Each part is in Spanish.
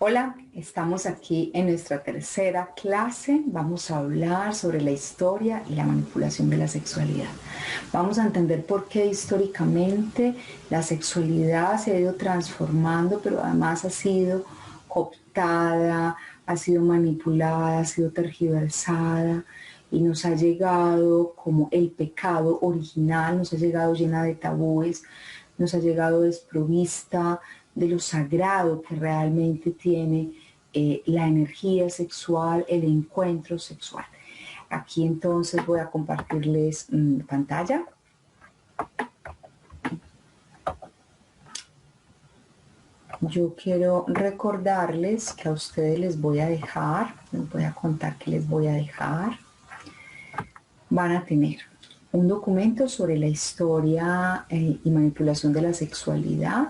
Hola, estamos aquí en nuestra tercera clase. Vamos a hablar sobre la historia y la manipulación de la sexualidad. Vamos a entender por qué históricamente la sexualidad se ha ido transformando, pero además ha sido cooptada, ha sido manipulada, ha sido tergiversada y nos ha llegado como el pecado original, nos ha llegado llena de tabúes, nos ha llegado desprovista de lo sagrado que realmente tiene la energía sexual, el encuentro sexual. Aquí entonces voy a compartirles pantalla. Yo quiero recordarles que a ustedes les voy a contar que les voy a dejar. Van a tener un documento sobre la historia y manipulación de la sexualidad.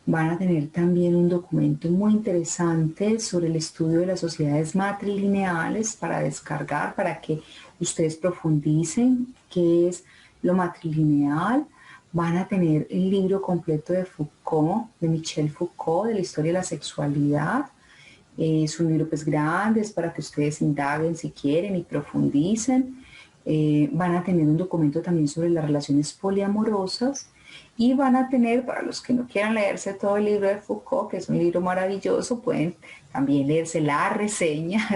Van a tener también un documento muy interesante sobre el estudio de las sociedades matrilineales para descargar, para que ustedes profundicen qué es lo matrilineal. Van a tener el libro completo de Foucault, de Michel Foucault, de la historia de la sexualidad. Es un libro pues grande, es para que ustedes indaguen si quieren y profundicen. Van a tener un documento también sobre las relaciones poliamorosas. Y van a tener, para los que no quieran leerse todo el libro de Foucault, que es un libro maravilloso, pueden también leerse la reseña,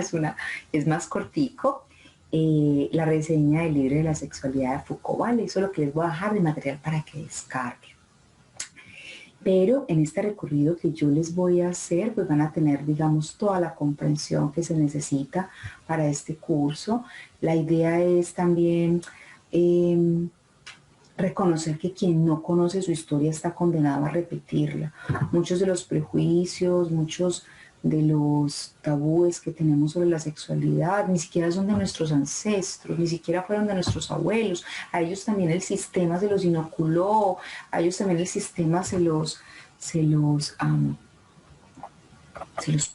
es más cortico, la reseña del libro de la sexualidad de Foucault, ¿vale? Eso es lo que les voy a dejar de material para que descarguen. Pero en este recorrido que yo les voy a hacer, pues van a tener, digamos, toda la comprensión que se necesita para este curso. La idea es también reconocer que quien no conoce su historia está condenado a repetirla. Muchos de los prejuicios, muchos de los tabúes que tenemos sobre la sexualidad ni siquiera son de nuestros ancestros, ni siquiera fueron de nuestros abuelos. A ellos también el sistema se los inoculó, a ellos también el sistema se los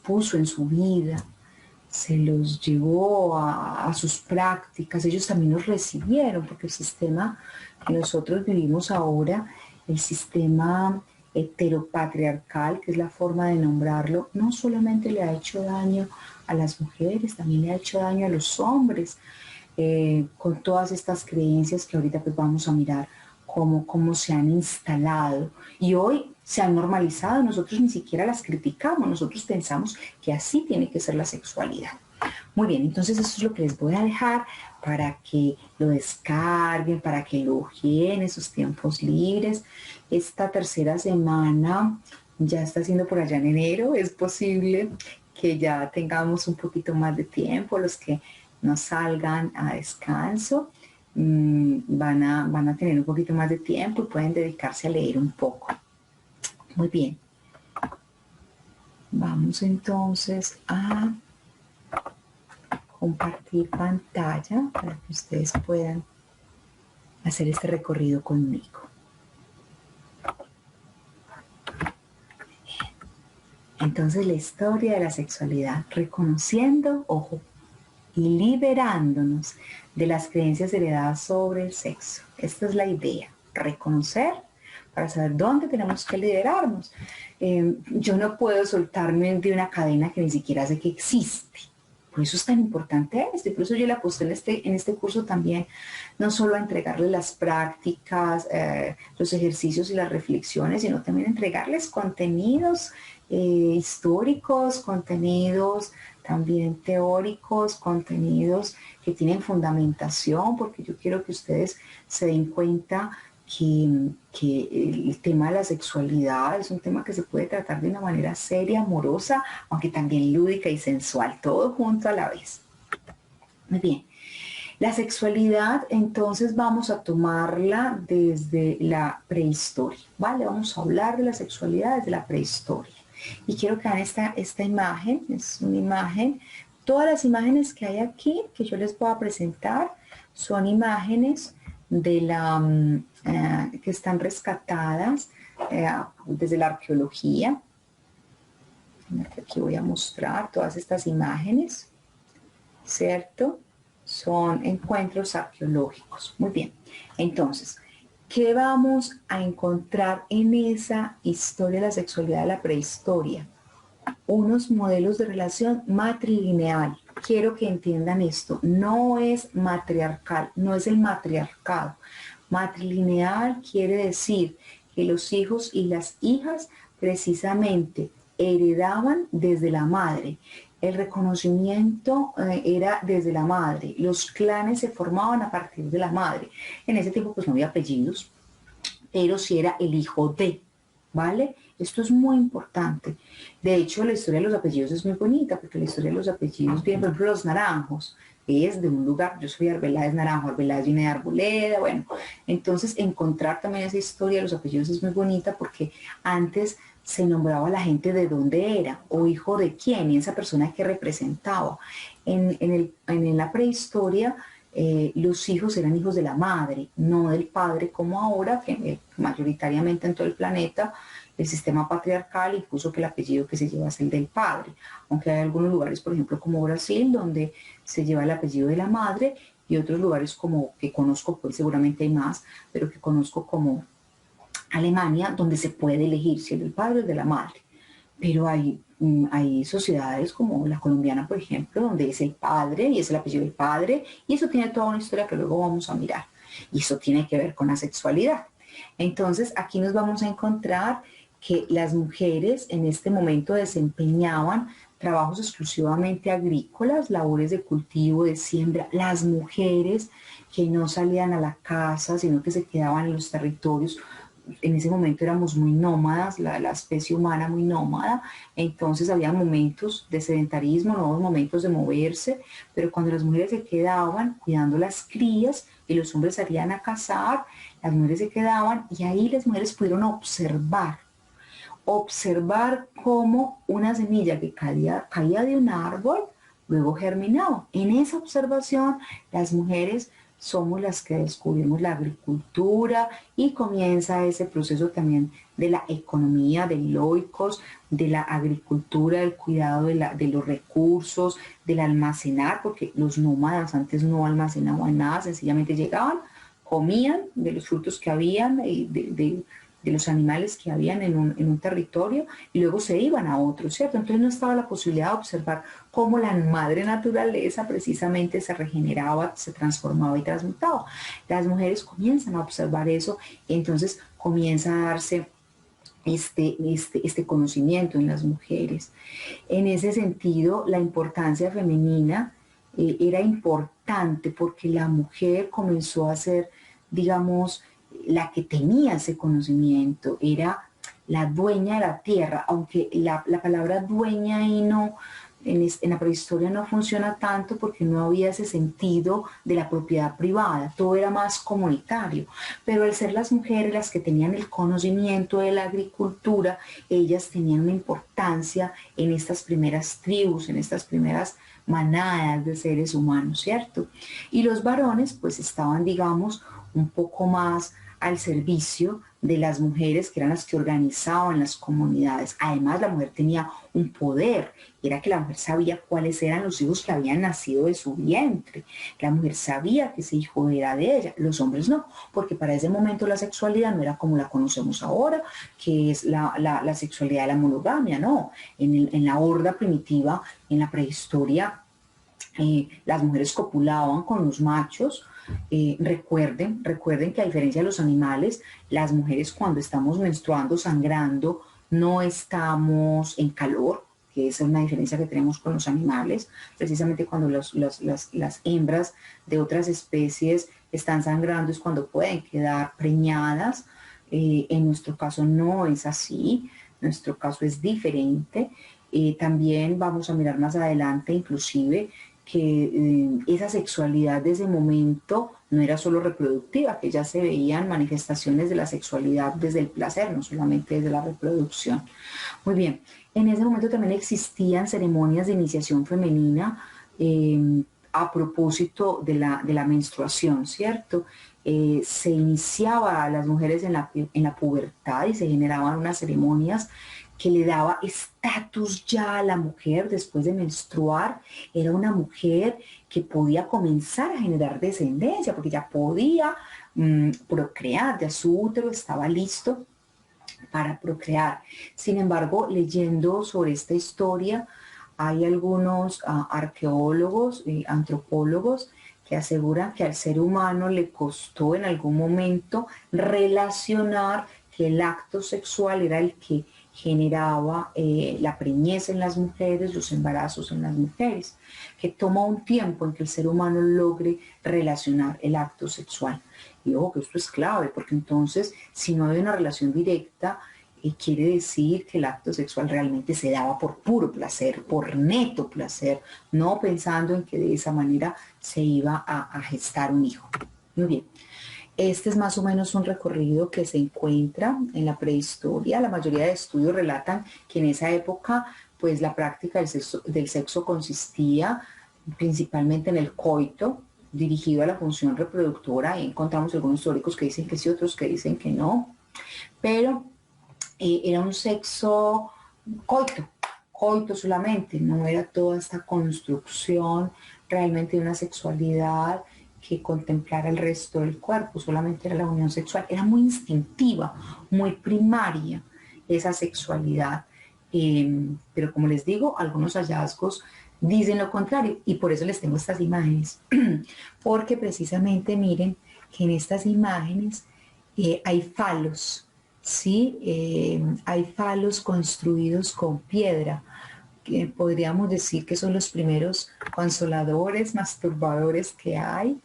puso en su vida, se los llevó a sus prácticas, ellos también los recibieron, porque el sistema que nosotros vivimos ahora, el sistema heteropatriarcal, que es la forma de nombrarlo, no solamente le ha hecho daño a las mujeres, también le ha hecho daño a los hombres, con todas estas creencias que ahorita pues vamos a mirar cómo se han instalado y hoy se han normalizado. Nosotros ni siquiera las criticamos, nosotros pensamos que así tiene que ser la sexualidad. Muy bien, entonces eso es lo que les voy a dejar para que lo descarguen, para que lo ojeen en sus tiempos libres. Esta tercera semana ya está siendo por allá en enero, es posible que ya tengamos un poquito más de tiempo, los que no salgan a descanso. Van a tener un poquito más de tiempo y pueden dedicarse a leer un poco. Muy bien. Vamos entonces a compartir pantalla para que ustedes puedan hacer este recorrido conmigo. Entonces la historia de la sexualidad, reconociendo, ojo, y liberándonos de las creencias heredadas sobre el sexo. Esta es la idea, reconocer para saber dónde tenemos que liderarnos. Yo no puedo soltarme de una cadena que ni siquiera sé que existe. Por eso es tan importante esto, y por eso yo le aposté en este curso también, no solo a entregarles las prácticas, los ejercicios y las reflexiones, sino también entregarles contenidos históricos, contenidos también teóricos, contenidos que tienen fundamentación, porque yo quiero que ustedes se den cuenta que el tema de la sexualidad es un tema que se puede tratar de una manera seria, amorosa, aunque también lúdica y sensual, todo junto a la vez. Muy bien. La sexualidad, entonces, vamos a tomarla desde la prehistoria, ¿vale? Vamos a hablar de la sexualidad desde la prehistoria. Y quiero que vean esta imagen, es una imagen. Todas las imágenes que hay aquí, que yo les voy a presentar, son imágenes de que están rescatadas desde la arqueología. Aquí voy a mostrar todas estas imágenes, ¿cierto? Son encuentros arqueológicos. Muy bien. Entonces, ¿qué vamos a encontrar en esa historia de la sexualidad de la prehistoria? unos modelos de relación matrilineal. Quiero que entiendan esto, no es matriarcal, no es el matriarcado. Matrilineal quiere decir que los hijos y las hijas precisamente heredaban desde la madre. El reconocimiento era desde la madre. Los clanes se formaban a partir de la madre. En ese tiempo pues no había apellidos, pero sí era el hijo de, ¿vale? Esto es muy importante. De hecho, la historia de los apellidos es muy bonita, porque la historia de los apellidos viene, por ejemplo, los Naranjos, es de un lugar, yo soy Arbeláez Naranjo, Arbeláez viene de Arboleda, bueno, entonces encontrar también esa historia de los apellidos es muy bonita, porque antes se nombraba a la gente de dónde era, o hijo de quién, y esa persona que representaba. En la prehistoria, los hijos eran hijos de la madre, no del padre como ahora, que mayoritariamente en todo el planeta el sistema patriarcal impuso que el apellido que se lleva es el del padre, aunque hay algunos lugares, por ejemplo, como Brasil, donde se lleva el apellido de la madre, y otros lugares como que conozco, pues seguramente hay más, pero que conozco como Alemania, donde se puede elegir si es del padre o del de la madre. Pero hay sociedades como la colombiana, por ejemplo, donde es el padre y es el apellido del padre, y eso tiene toda una historia que luego vamos a mirar. Y eso tiene que ver con la sexualidad. Entonces, aquí nos vamos a encontrar que las mujeres en este momento desempeñaban trabajos exclusivamente agrícolas, labores de cultivo, de siembra. Las mujeres que no salían a la casa, sino que se quedaban en los territorios. En ese momento éramos muy nómadas, la especie humana muy nómada, entonces había momentos de sedentarismo, nuevos momentos de moverse, pero cuando las mujeres se quedaban cuidando las crías y los hombres salían a cazar, las mujeres se quedaban y ahí las mujeres pudieron observar cómo una semilla que caía de un árbol luego germinaba. En esa observación las mujeres somos las que descubrimos la agricultura y comienza ese proceso también de la economía, de loicos, de la agricultura, del cuidado de los recursos, del almacenar, porque los nómadas antes no almacenaban nada, sencillamente llegaban, comían de los frutos que habían, de los animales que habían en un territorio y luego se iban a otro, ¿cierto? Entonces no estaba la posibilidad de observar cómo la madre naturaleza precisamente se regeneraba, se transformaba y transmutaba. Las mujeres comienzan a observar eso y entonces comienza a darse este conocimiento en las mujeres. En ese sentido, la importancia femenina era importante porque la mujer comenzó a ser, digamos, la que tenía ese conocimiento, era la dueña de la tierra, aunque la palabra dueña ahí no, en la prehistoria no funciona tanto porque no había ese sentido de la propiedad privada, todo era más comunitario, pero al ser las mujeres las que tenían el conocimiento de la agricultura, ellas tenían una importancia en estas primeras tribus, en estas primeras manadas de seres humanos, ¿cierto? Y los varones pues estaban, digamos, un poco más al servicio de las mujeres que eran las que organizaban las comunidades. Además, la mujer tenía un poder, era que la mujer sabía cuáles eran los hijos que habían nacido de su vientre. La mujer sabía que ese hijo era de ella, los hombres no, porque para ese momento la sexualidad no era como la conocemos ahora, que es la sexualidad de la monogamia, no. En la horda primitiva, en la prehistoria, las mujeres copulaban con los machos. Recuerden que a diferencia de los animales, las mujeres cuando estamos menstruando, sangrando, no estamos en calor, que esa es una diferencia que tenemos con los animales. Precisamente cuando las hembras de otras especies están sangrando es cuando pueden quedar preñadas. En nuestro caso no es así, nuestro caso es diferente. También vamos a mirar más adelante, inclusive, que esa sexualidad de ese momento no era solo reproductiva, que ya se veían manifestaciones de la sexualidad desde el placer, no solamente desde la reproducción. Muy bien, en ese momento también existían ceremonias de iniciación femenina a propósito de la menstruación, ¿cierto? Se iniciaba a las mujeres en la pubertad y se generaban unas ceremonias que le daba estatus ya a la mujer después de menstruar. Era una mujer que podía comenzar a generar descendencia, porque ya podía procrear, ya su útero estaba listo para procrear. Sin embargo, leyendo sobre esta historia, hay algunos arqueólogos y antropólogos que aseguran que al ser humano le costó en algún momento relacionar que el acto sexual era el que generaba la preñez en las mujeres, los embarazos en las mujeres, que toma un tiempo en que el ser humano logre relacionar el acto sexual. Y ojo que esto es clave, porque entonces si no hay una relación directa, quiere decir que el acto sexual realmente se daba por puro placer, por neto placer, no pensando en que de esa manera se iba a gestar un hijo. Muy bien. Este es más o menos un recorrido que se encuentra en la prehistoria. La mayoría de estudios relatan que en esa época, pues la práctica del sexo consistía principalmente en el coito, dirigido a la función reproductora. Ahí encontramos algunos históricos que dicen que sí, otros que dicen que no. Pero era un sexo coito solamente, no era toda esta construcción realmente de una sexualidad que contemplara el resto del cuerpo, solamente era la unión sexual, era muy instintiva, muy primaria esa sexualidad. Pero como les digo, algunos hallazgos dicen lo contrario y por eso les tengo estas imágenes, porque precisamente miren que en estas imágenes hay falos, ¿sí? Hay falos construidos con piedra, que podríamos decir que son los primeros consoladores, masturbadores que hay.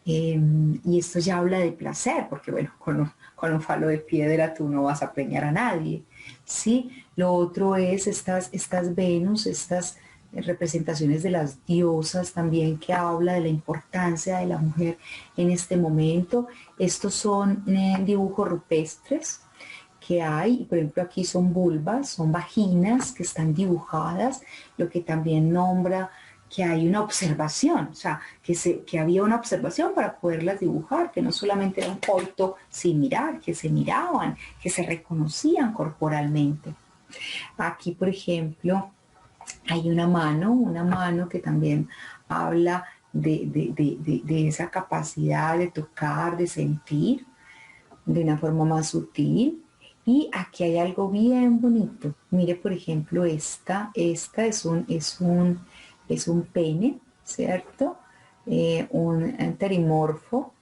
Y esto ya habla de placer, porque bueno, con un falo de piedra tú no vas a preñar a nadie, ¿sí? Lo otro es estas Venus, estas representaciones de las diosas también, que habla de la importancia de la mujer en este momento. Estos son dibujos rupestres que hay, por ejemplo aquí son vulvas, son vaginas que están dibujadas, lo que también nombra que hay una observación, o sea, que había una observación para poderlas dibujar, que no solamente era un coito sin mirar, que se miraban, que se reconocían corporalmente. Aquí, por ejemplo, hay una mano que también habla de esa capacidad de tocar, de sentir de una forma más sutil. Y aquí hay algo bien bonito. Mire, por ejemplo, esta es un pene, ¿cierto? Un anterimorfo,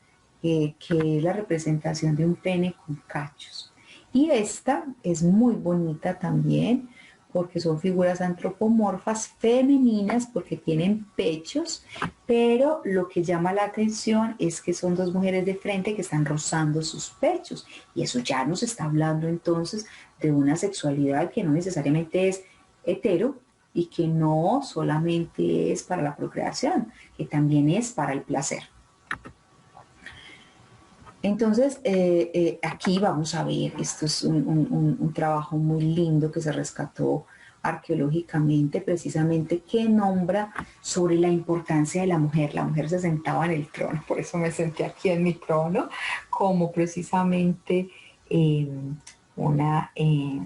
que es la representación de un pene con cachos. Y esta es muy bonita también, porque son figuras antropomorfas femeninas, porque tienen pechos, pero lo que llama la atención es que son dos mujeres de frente que están rozando sus pechos, y eso ya nos está hablando entonces de una sexualidad que no necesariamente es hetero y que no solamente es para la procreación, que también es para el placer. Entonces, aquí vamos a ver, esto es un trabajo muy lindo que se rescató arqueológicamente, precisamente, que nombra sobre la importancia de la mujer. La mujer se sentaba en el trono, por eso me senté aquí en mi trono, como precisamente la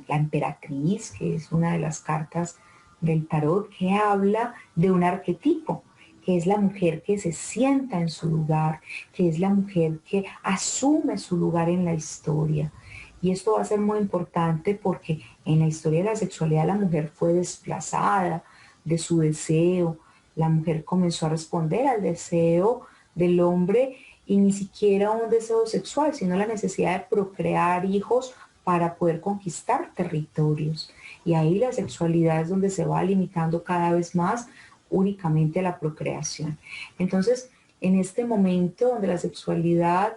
emperatriz, que es una de las cartas del tarot, que habla de un arquetipo, que es la mujer que se sienta en su lugar, que es la mujer que asume su lugar en la historia. Y esto va a ser muy importante porque en la historia de la sexualidad la mujer fue desplazada de su deseo, la mujer comenzó a responder al deseo del hombre, y ni siquiera un deseo sexual, sino la necesidad de procrear hijos para poder conquistar territorios. Y ahí la sexualidad es donde se va limitando cada vez más únicamente a la procreación. Entonces, en este momento donde la sexualidad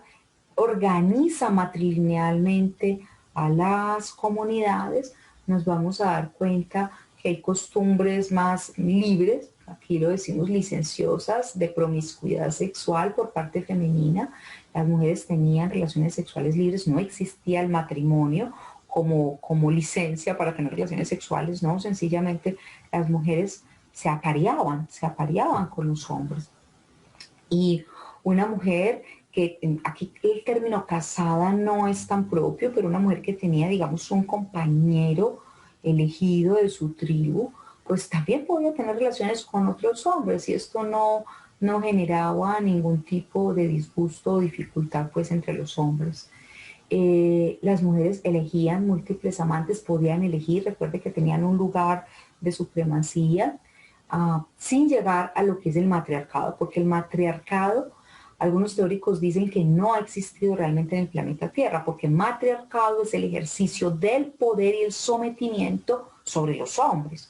organiza matrilinealmente a las comunidades, nos vamos a dar cuenta que hay costumbres más libres, aquí lo decimos licenciosas, de promiscuidad sexual por parte femenina. Las mujeres tenían relaciones sexuales libres, no existía el matrimonio como licencia para tener relaciones sexuales, no, sencillamente las mujeres se apareaban con los hombres. Y una mujer que, aquí el término casada no es tan propio, pero una mujer que tenía, digamos, un compañero elegido de su tribu, pues también podía tener relaciones con otros hombres, y esto no generaba ningún tipo de disgusto o dificultad pues entre los hombres. Las mujeres elegían múltiples amantes, podían elegir, recuerde que tenían un lugar de supremacía, sin llegar a lo que es el matriarcado, porque el matriarcado, algunos teóricos dicen que no ha existido realmente en el planeta Tierra, porque matriarcado es el ejercicio del poder y el sometimiento sobre los hombres.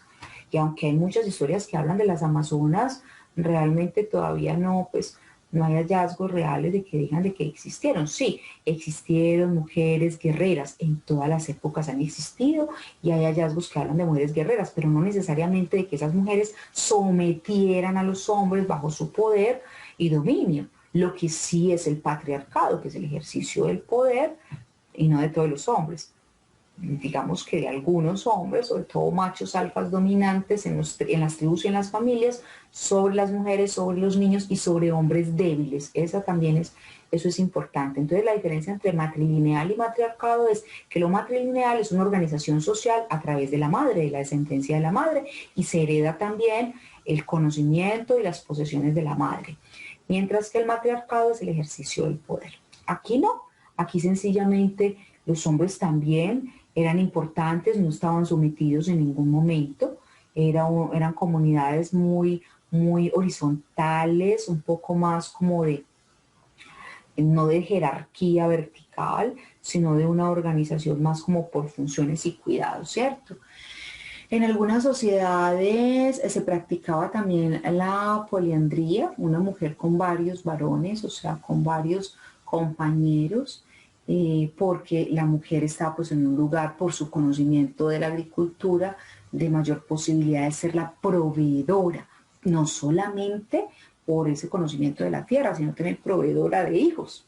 Y aunque hay muchas historias que hablan de las amazonas, realmente todavía no, pues, no hay hallazgos reales de que digan de que existieron. Sí, existieron mujeres guerreras, en todas las épocas han existido y hay hallazgos que hablan de mujeres guerreras, pero no necesariamente de que esas mujeres sometieran a los hombres bajo su poder y dominio. Lo que sí es el patriarcado, que es el ejercicio del poder y no de todos los hombres. Digamos que de algunos hombres, sobre todo machos alfas dominantes en las tribus y en las familias, sobre las mujeres, sobre los niños y sobre hombres débiles. Eso es importante. Entonces la diferencia entre matrilineal y matriarcado es que lo matrilineal es una organización social a través de la madre, de la descendencia de la madre, y se hereda también el conocimiento y las posesiones de la madre. Mientras que el matriarcado es el ejercicio del poder. Aquí no, aquí sencillamente los hombres también eran importantes, no estaban sometidos en ningún momento, eran comunidades muy, muy horizontales, un poco más como de, no de jerarquía vertical, sino de una organización más como por funciones y cuidados, ¿cierto? En algunas sociedades se practicaba también la poliandría, una mujer con varios varones, o sea, con varios compañeros, porque la mujer está pues en un lugar por su conocimiento de la agricultura de mayor posibilidad de ser la proveedora, no solamente por ese conocimiento de la tierra, sino también proveedora de hijos.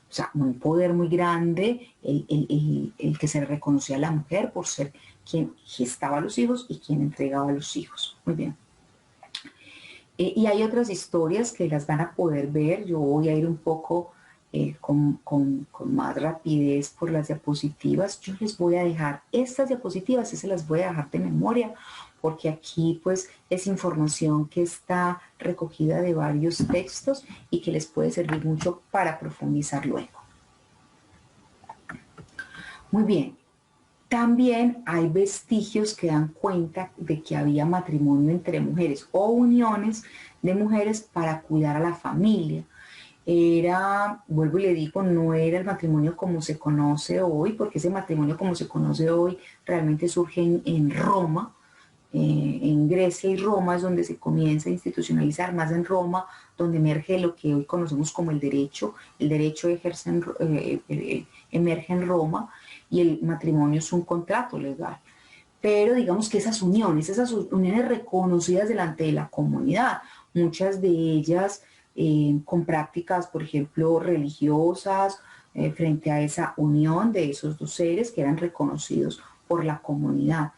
O sea, un poder muy grande el que se le reconocía a la mujer por ser quien gestaba a los hijos y quien entregaba a los hijos. Muy bien. Y hay otras historias que las van a poder ver. Yo voy a ir un poco con más rapidez por las diapositivas. Yo les voy a dejar estas diapositivas, se las voy a dejar de memoria, porque aquí pues es información que está recogida de varios textos y que les puede servir mucho para profundizar luego. Muy bien. También hay vestigios que dan cuenta de que había matrimonio entre mujeres o uniones de mujeres para cuidar a la familia. Era, vuelvo y le digo, no era el matrimonio como se conoce hoy, porque ese matrimonio como se conoce hoy realmente surge en Roma, en Grecia y Roma es donde se comienza a institucionalizar, más en Roma, donde emerge lo que hoy conocemos como el derecho emerge en Roma y el matrimonio es un contrato legal. Pero digamos que esas uniones reconocidas delante de la comunidad, muchas de ellas con prácticas, por ejemplo, religiosas, frente a esa unión de esos dos seres que eran reconocidos por la comunidad.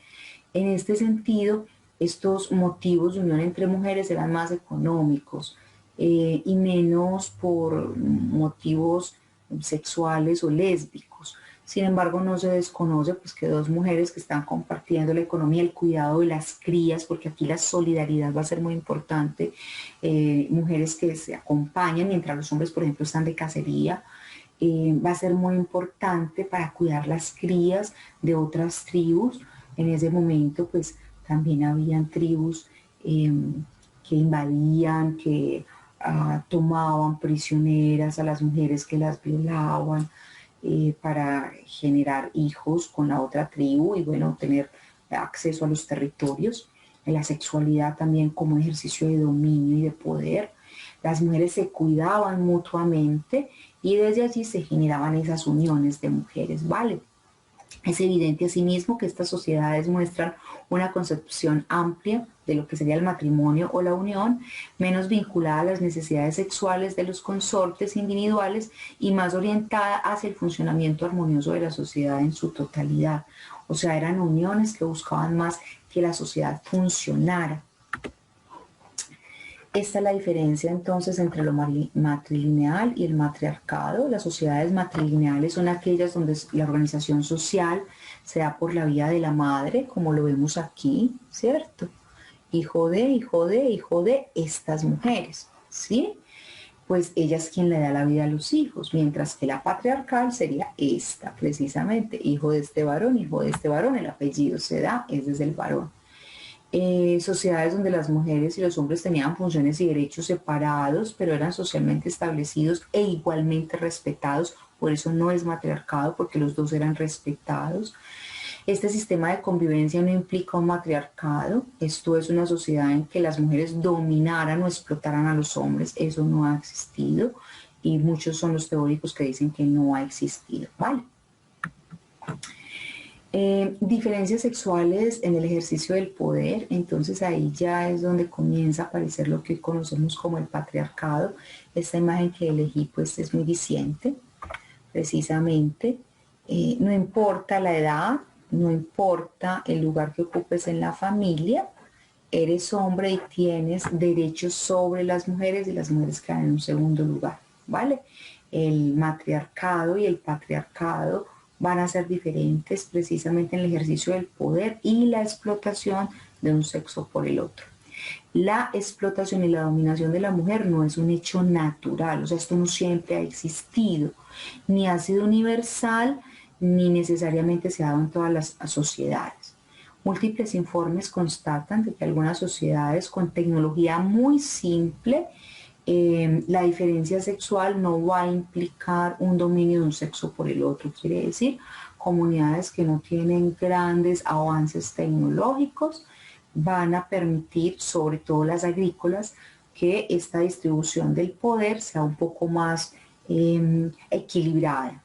En este sentido, estos motivos de unión entre mujeres eran más económicos y menos por motivos sexuales o lésbicos. Sin embargo, no se desconoce pues, que dos mujeres que están compartiendo la economía, el cuidado de las crías, porque aquí la solidaridad va a ser muy importante, mujeres que se acompañan mientras los hombres, por ejemplo, están de cacería, va a ser muy importante para cuidar las crías de otras tribus. En ese momento, pues, también habían tribus que invadían, que tomaban prisioneras a las mujeres que las violaban, para generar hijos con la otra tribu y bueno, tener acceso a los territorios. La sexualidad también como ejercicio de dominio y de poder. Las mujeres se cuidaban mutuamente y desde allí se generaban esas uniones de mujeres, ¿vale? Es evidente asimismo que estas sociedades muestran una concepción amplia de lo que sería el matrimonio o la unión, menos vinculada a las necesidades sexuales de los consortes individuales y más orientada hacia el funcionamiento armonioso de la sociedad en su totalidad. O sea, eran uniones que buscaban más que la sociedad funcionara. Esta es la diferencia entonces entre lo matrilineal y el matriarcado. Las sociedades matrilineales son aquellas donde la organización social se da por la vía de la madre, como lo vemos aquí, ¿cierto? Hijo de, hijo de, hijo de estas mujeres, ¿sí? pues ella es quien le da la vida a los hijos, mientras que la patriarcal sería esta, precisamente, hijo de este varón, el apellido se da, es desde el varón. Sociedades donde las mujeres y los hombres tenían funciones y derechos separados, pero eran socialmente establecidos e igualmente respetados, por eso no es matriarcado, porque los dos eran respetados. Este sistema de convivencia no implica un matriarcado, esto es una sociedad en que las mujeres dominaran o explotaran a los hombres, eso no ha existido y muchos son los teóricos que dicen que no ha existido, ¿vale? Diferencias sexuales en el ejercicio del poder, entonces ahí ya es donde comienza a aparecer lo que hoy conocemos como el patriarcado. Esta imagen que elegí pues es muy diciente, precisamente. No importa la edad, no importa el lugar que ocupes en la familia, eres hombre y tienes derechos sobre las mujeres y las mujeres quedan en un segundo lugar, ¿vale? El matriarcado y el patriarcado van a ser diferentes precisamente en el ejercicio del poder y la explotación de un sexo por el otro. La explotación y la dominación de la mujer no es un hecho natural, o sea, esto no siempre ha existido, ni ha sido universal, ni necesariamente se ha dado en todas las sociedades. Múltiples informes constatan de que algunas sociedades con tecnología muy simple, la diferencia sexual no va a implicar un dominio de un sexo por el otro. Quiere decir, comunidades que no tienen grandes avances tecnológicos van a permitir, sobre todo las agrícolas, que esta distribución del poder sea un poco más equilibrada.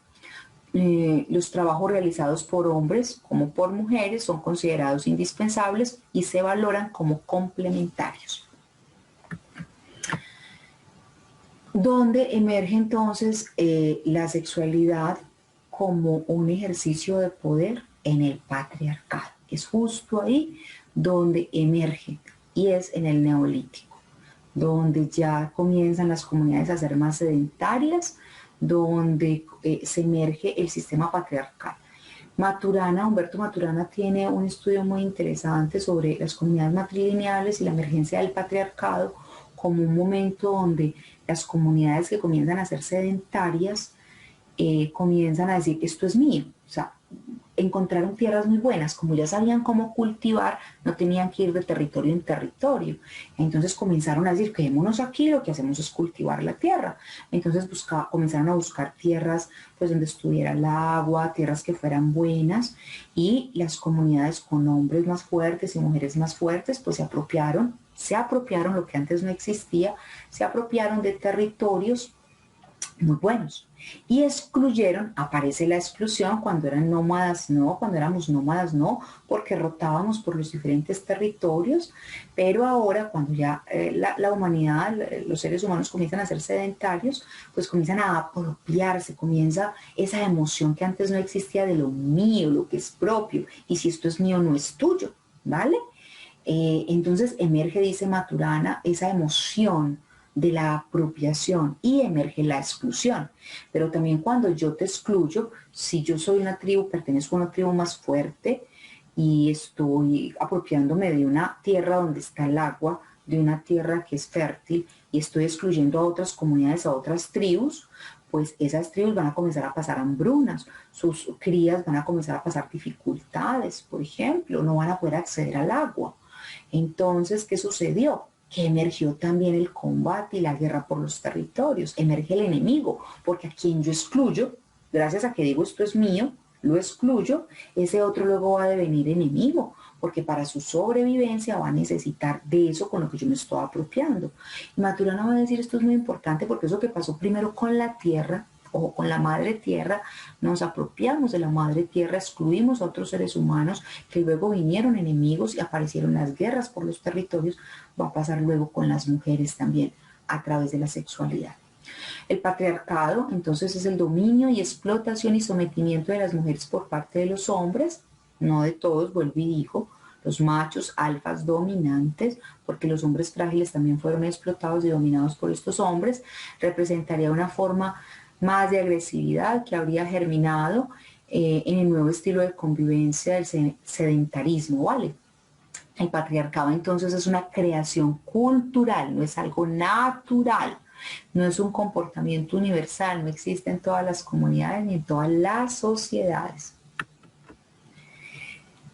Los trabajos realizados por hombres como por mujeres son considerados indispensables y se valoran como complementarios. Donde emerge entonces la sexualidad como un ejercicio de poder en el patriarcado. Es justo ahí donde emerge y es en el neolítico, donde ya comienzan las comunidades a ser más sedentarias, donde se emerge el sistema patriarcal. Humberto Maturana tiene un estudio muy interesante sobre las comunidades matrilineales y la emergencia del patriarcado como un momento donde las comunidades que comienzan a ser sedentarias comienzan a decir, esto es mío. O sea, encontraron tierras muy buenas, como ya sabían cómo cultivar, no tenían que ir de territorio en territorio. Entonces comenzaron a decir, quedémonos aquí, lo que hacemos es cultivar la tierra. Entonces comenzaron a buscar tierras pues donde estuviera el agua, tierras que fueran buenas, y las comunidades con hombres más fuertes y mujeres más fuertes pues se apropiaron lo que antes no existía, se apropiaron de territorios muy buenos y excluyeron, aparece la exclusión cuando eran nómadas, no, cuando éramos nómadas, no, porque rotábamos por los diferentes territorios, pero ahora cuando ya la humanidad, los seres humanos comienzan a ser sedentarios, pues comienzan a apropiarse, comienza esa emoción que antes no existía de lo mío, lo que es propio, y si esto es mío no es tuyo, ¿vale? Entonces emerge, dice Maturana, esa emoción de la apropiación y emerge la exclusión. Pero también cuando yo te excluyo, si yo soy una tribu, pertenezco a una tribu más fuerte y estoy apropiándome de una tierra donde está el agua, de una tierra que es fértil y estoy excluyendo a otras comunidades, a otras tribus, pues esas tribus van a comenzar a pasar hambrunas, sus crías van a comenzar a pasar dificultades, por ejemplo, no van a poder acceder al agua. Entonces, ¿qué sucedió? Que emergió también el combate y la guerra por los territorios, emerge el enemigo, porque a quien yo excluyo, gracias a que digo esto es mío, lo excluyo, ese otro luego va a devenir enemigo, porque para su sobrevivencia va a necesitar de eso con lo que yo me estoy apropiando. Y Maturana va a decir, esto es muy importante porque eso que pasó primero con la tierra, o con la madre tierra, nos apropiamos de la madre tierra, excluimos a otros seres humanos que luego vinieron enemigos y aparecieron las guerras por los territorios, va a pasar luego con las mujeres también a través de la sexualidad. El patriarcado entonces es el dominio y explotación y sometimiento de las mujeres por parte de los hombres, no de todos, vuelvo y digo, los machos alfas dominantes, porque los hombres frágiles también fueron explotados y dominados por estos hombres, representaría una forma más de agresividad que habría germinado en el nuevo estilo de convivencia del sedentarismo, ¿vale? El patriarcado entonces es una creación cultural, no es algo natural. No es un comportamiento universal, no existe en todas las comunidades ni en todas las sociedades.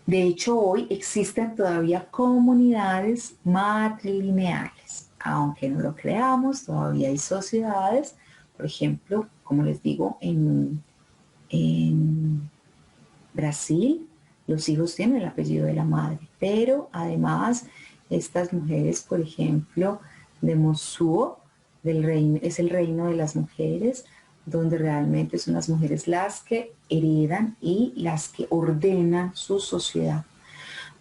De hecho, hoy existen todavía comunidades matrilineales. Aunque no lo creamos, todavía hay sociedades, por ejemplo, como les digo, en Brasil, los hijos tienen el apellido de la madre, pero además estas mujeres, por ejemplo, de Mosúo, es el reino de las mujeres, donde realmente son las mujeres las que heredan y las que ordenan su sociedad.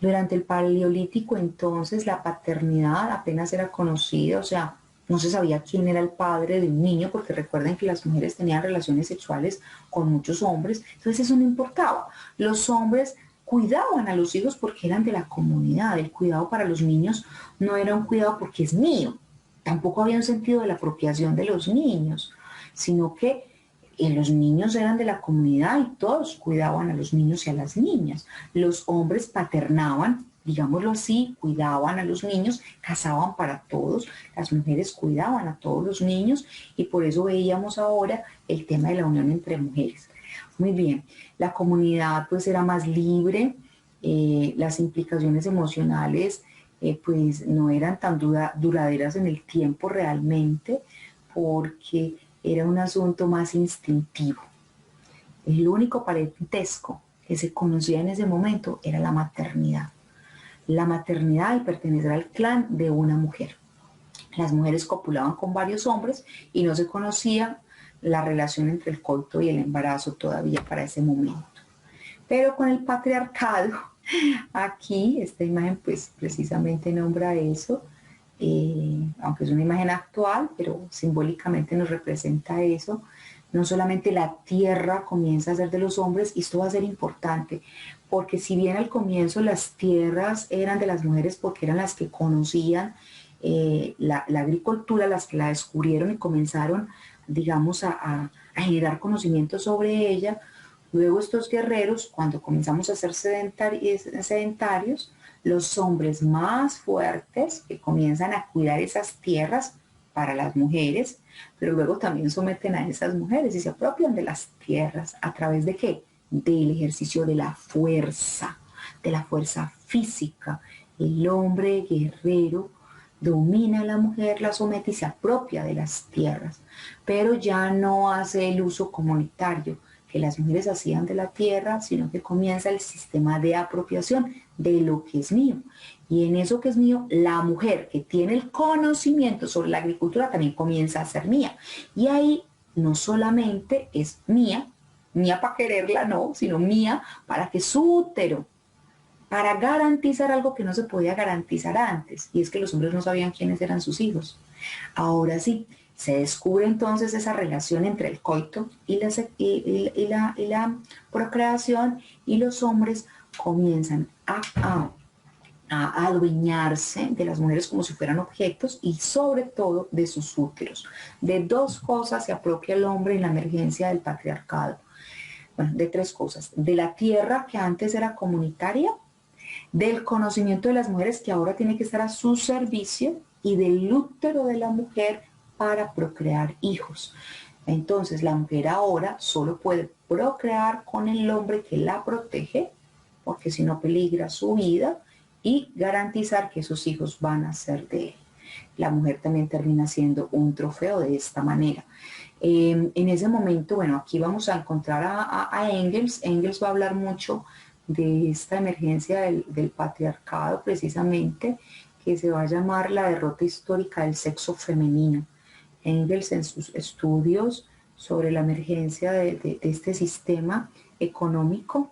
Durante el Paleolítico, entonces, la paternidad apenas era conocida, o sea, no se sabía quién era el padre de un niño, porque recuerden que las mujeres tenían relaciones sexuales con muchos hombres, entonces eso no importaba. Los hombres cuidaban a los hijos porque eran de la comunidad. El cuidado para los niños no era un cuidado porque es mío, tampoco había un sentido de la apropiación de los niños, sino que los niños eran de la comunidad y todos cuidaban a los niños y a las niñas. Los hombres paternaban, digámoslo así, cuidaban a los niños, cazaban para todos, las mujeres cuidaban a todos los niños y por eso veíamos ahora el tema de la unión entre mujeres. Muy bien, la comunidad pues era más libre, las implicaciones emocionales pues no eran tan duraderas en el tiempo realmente, porque era un asunto más instintivo. El único parentesco que se conocía en ese momento era la maternidad. La maternidad y pertenecer al clan de una mujer. Las mujeres copulaban con varios hombres y no se conocía la relación entre el coito y el embarazo todavía para ese momento. Pero con el patriarcado, aquí esta imagen pues precisamente nombra eso, aunque es una imagen actual, pero simbólicamente nos representa eso. No solamente la tierra comienza a ser de los hombres, y esto va a ser importante, porque si bien al comienzo las tierras eran de las mujeres porque eran las que conocían la agricultura, las que la descubrieron y comenzaron, digamos, a generar conocimiento sobre ella, luego estos guerreros, cuando comenzamos a ser sedentarios, los hombres más fuertes que comienzan a cuidar esas tierras para las mujeres, pero luego también someten a esas mujeres y se apropian de las tierras. ¿A través de qué? Del ejercicio de la fuerza física. El hombre guerrero domina a la mujer, la somete y se apropia de las tierras, pero ya no hace el uso comunitario que las mujeres hacían de la tierra, sino que comienza el sistema de apropiación de lo que es mío. Y en eso que es mío, la mujer que tiene el conocimiento sobre la agricultura también comienza a ser mía. Y ahí no solamente es mía para quererla, no, sino mía para que su útero, para garantizar algo que no se podía garantizar antes, y es que los hombres no sabían quiénes eran sus hijos. Ahora sí, se descubre entonces esa relación entre el coito y la procreación, y los hombres comienzan a adueñarse de las mujeres como si fueran objetos y sobre todo de sus úteros. De dos cosas se apropia el hombre en la emergencia del patriarcado. Bueno, de tres cosas. De la tierra que antes era comunitaria, del conocimiento de las mujeres que ahora tiene que estar a su servicio y del útero de la mujer para procrear hijos. Entonces la mujer ahora solo puede procrear con el hombre que la protege, porque si no peligra su vida, y garantizar que esos hijos van a ser de él. La mujer también termina siendo un trofeo de esta manera. En ese momento, bueno, aquí vamos a encontrar a Engels. Engels va a hablar mucho de esta emergencia del patriarcado, precisamente, que se va a llamar la derrota histórica del sexo femenino. Engels, en sus estudios sobre la emergencia de este sistema económico,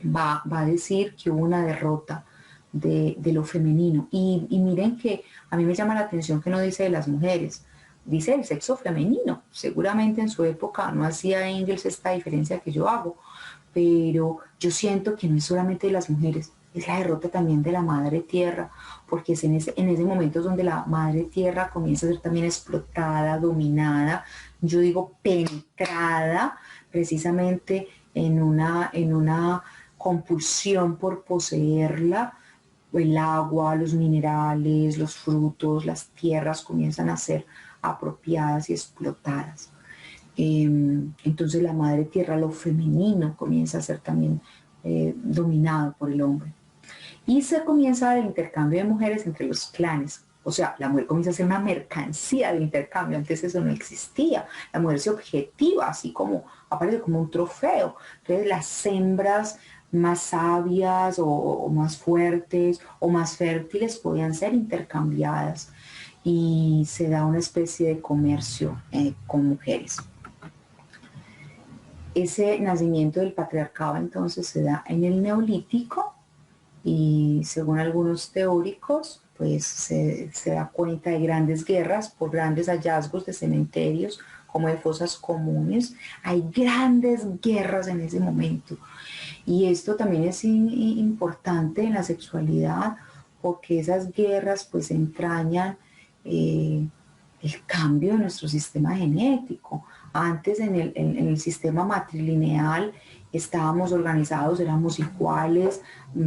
va a decir que hubo una derrota de lo femenino. Y miren que a mí me llama la atención que no dice de las mujeres, dice del sexo femenino. Seguramente en su época no hacía Engels esta diferencia que yo hago, pero yo siento que no es solamente de las mujeres, es la derrota también de la madre tierra, porque es en ese momento donde la madre tierra comienza a ser también explotada, dominada, yo digo penetrada, precisamente en una compulsión por poseerla. El agua, los minerales, los frutos, las tierras comienzan a ser apropiadas y explotadas. Entonces la madre tierra, lo femenino, comienza a ser también dominado por el hombre. Y se comienza el intercambio de mujeres entre los clanes. O sea, la mujer comienza a ser una mercancía de intercambio. Antes eso no existía. La mujer se objetiva, así como aparece como un trofeo. Entonces las hembras más sabias o más fuertes o más fértiles podían ser intercambiadas y se da una especie de comercio con mujeres. Ese nacimiento del patriarcado entonces se da en el Neolítico y según algunos teóricos pues se da cuenta de grandes guerras por grandes hallazgos de cementerios como de fosas comunes. Hay grandes guerras en ese momento y esto también es importante en la sexualidad porque esas guerras pues entrañan el cambio de nuestro sistema genético. Antes en el sistema matrilineal estábamos organizados, éramos iguales,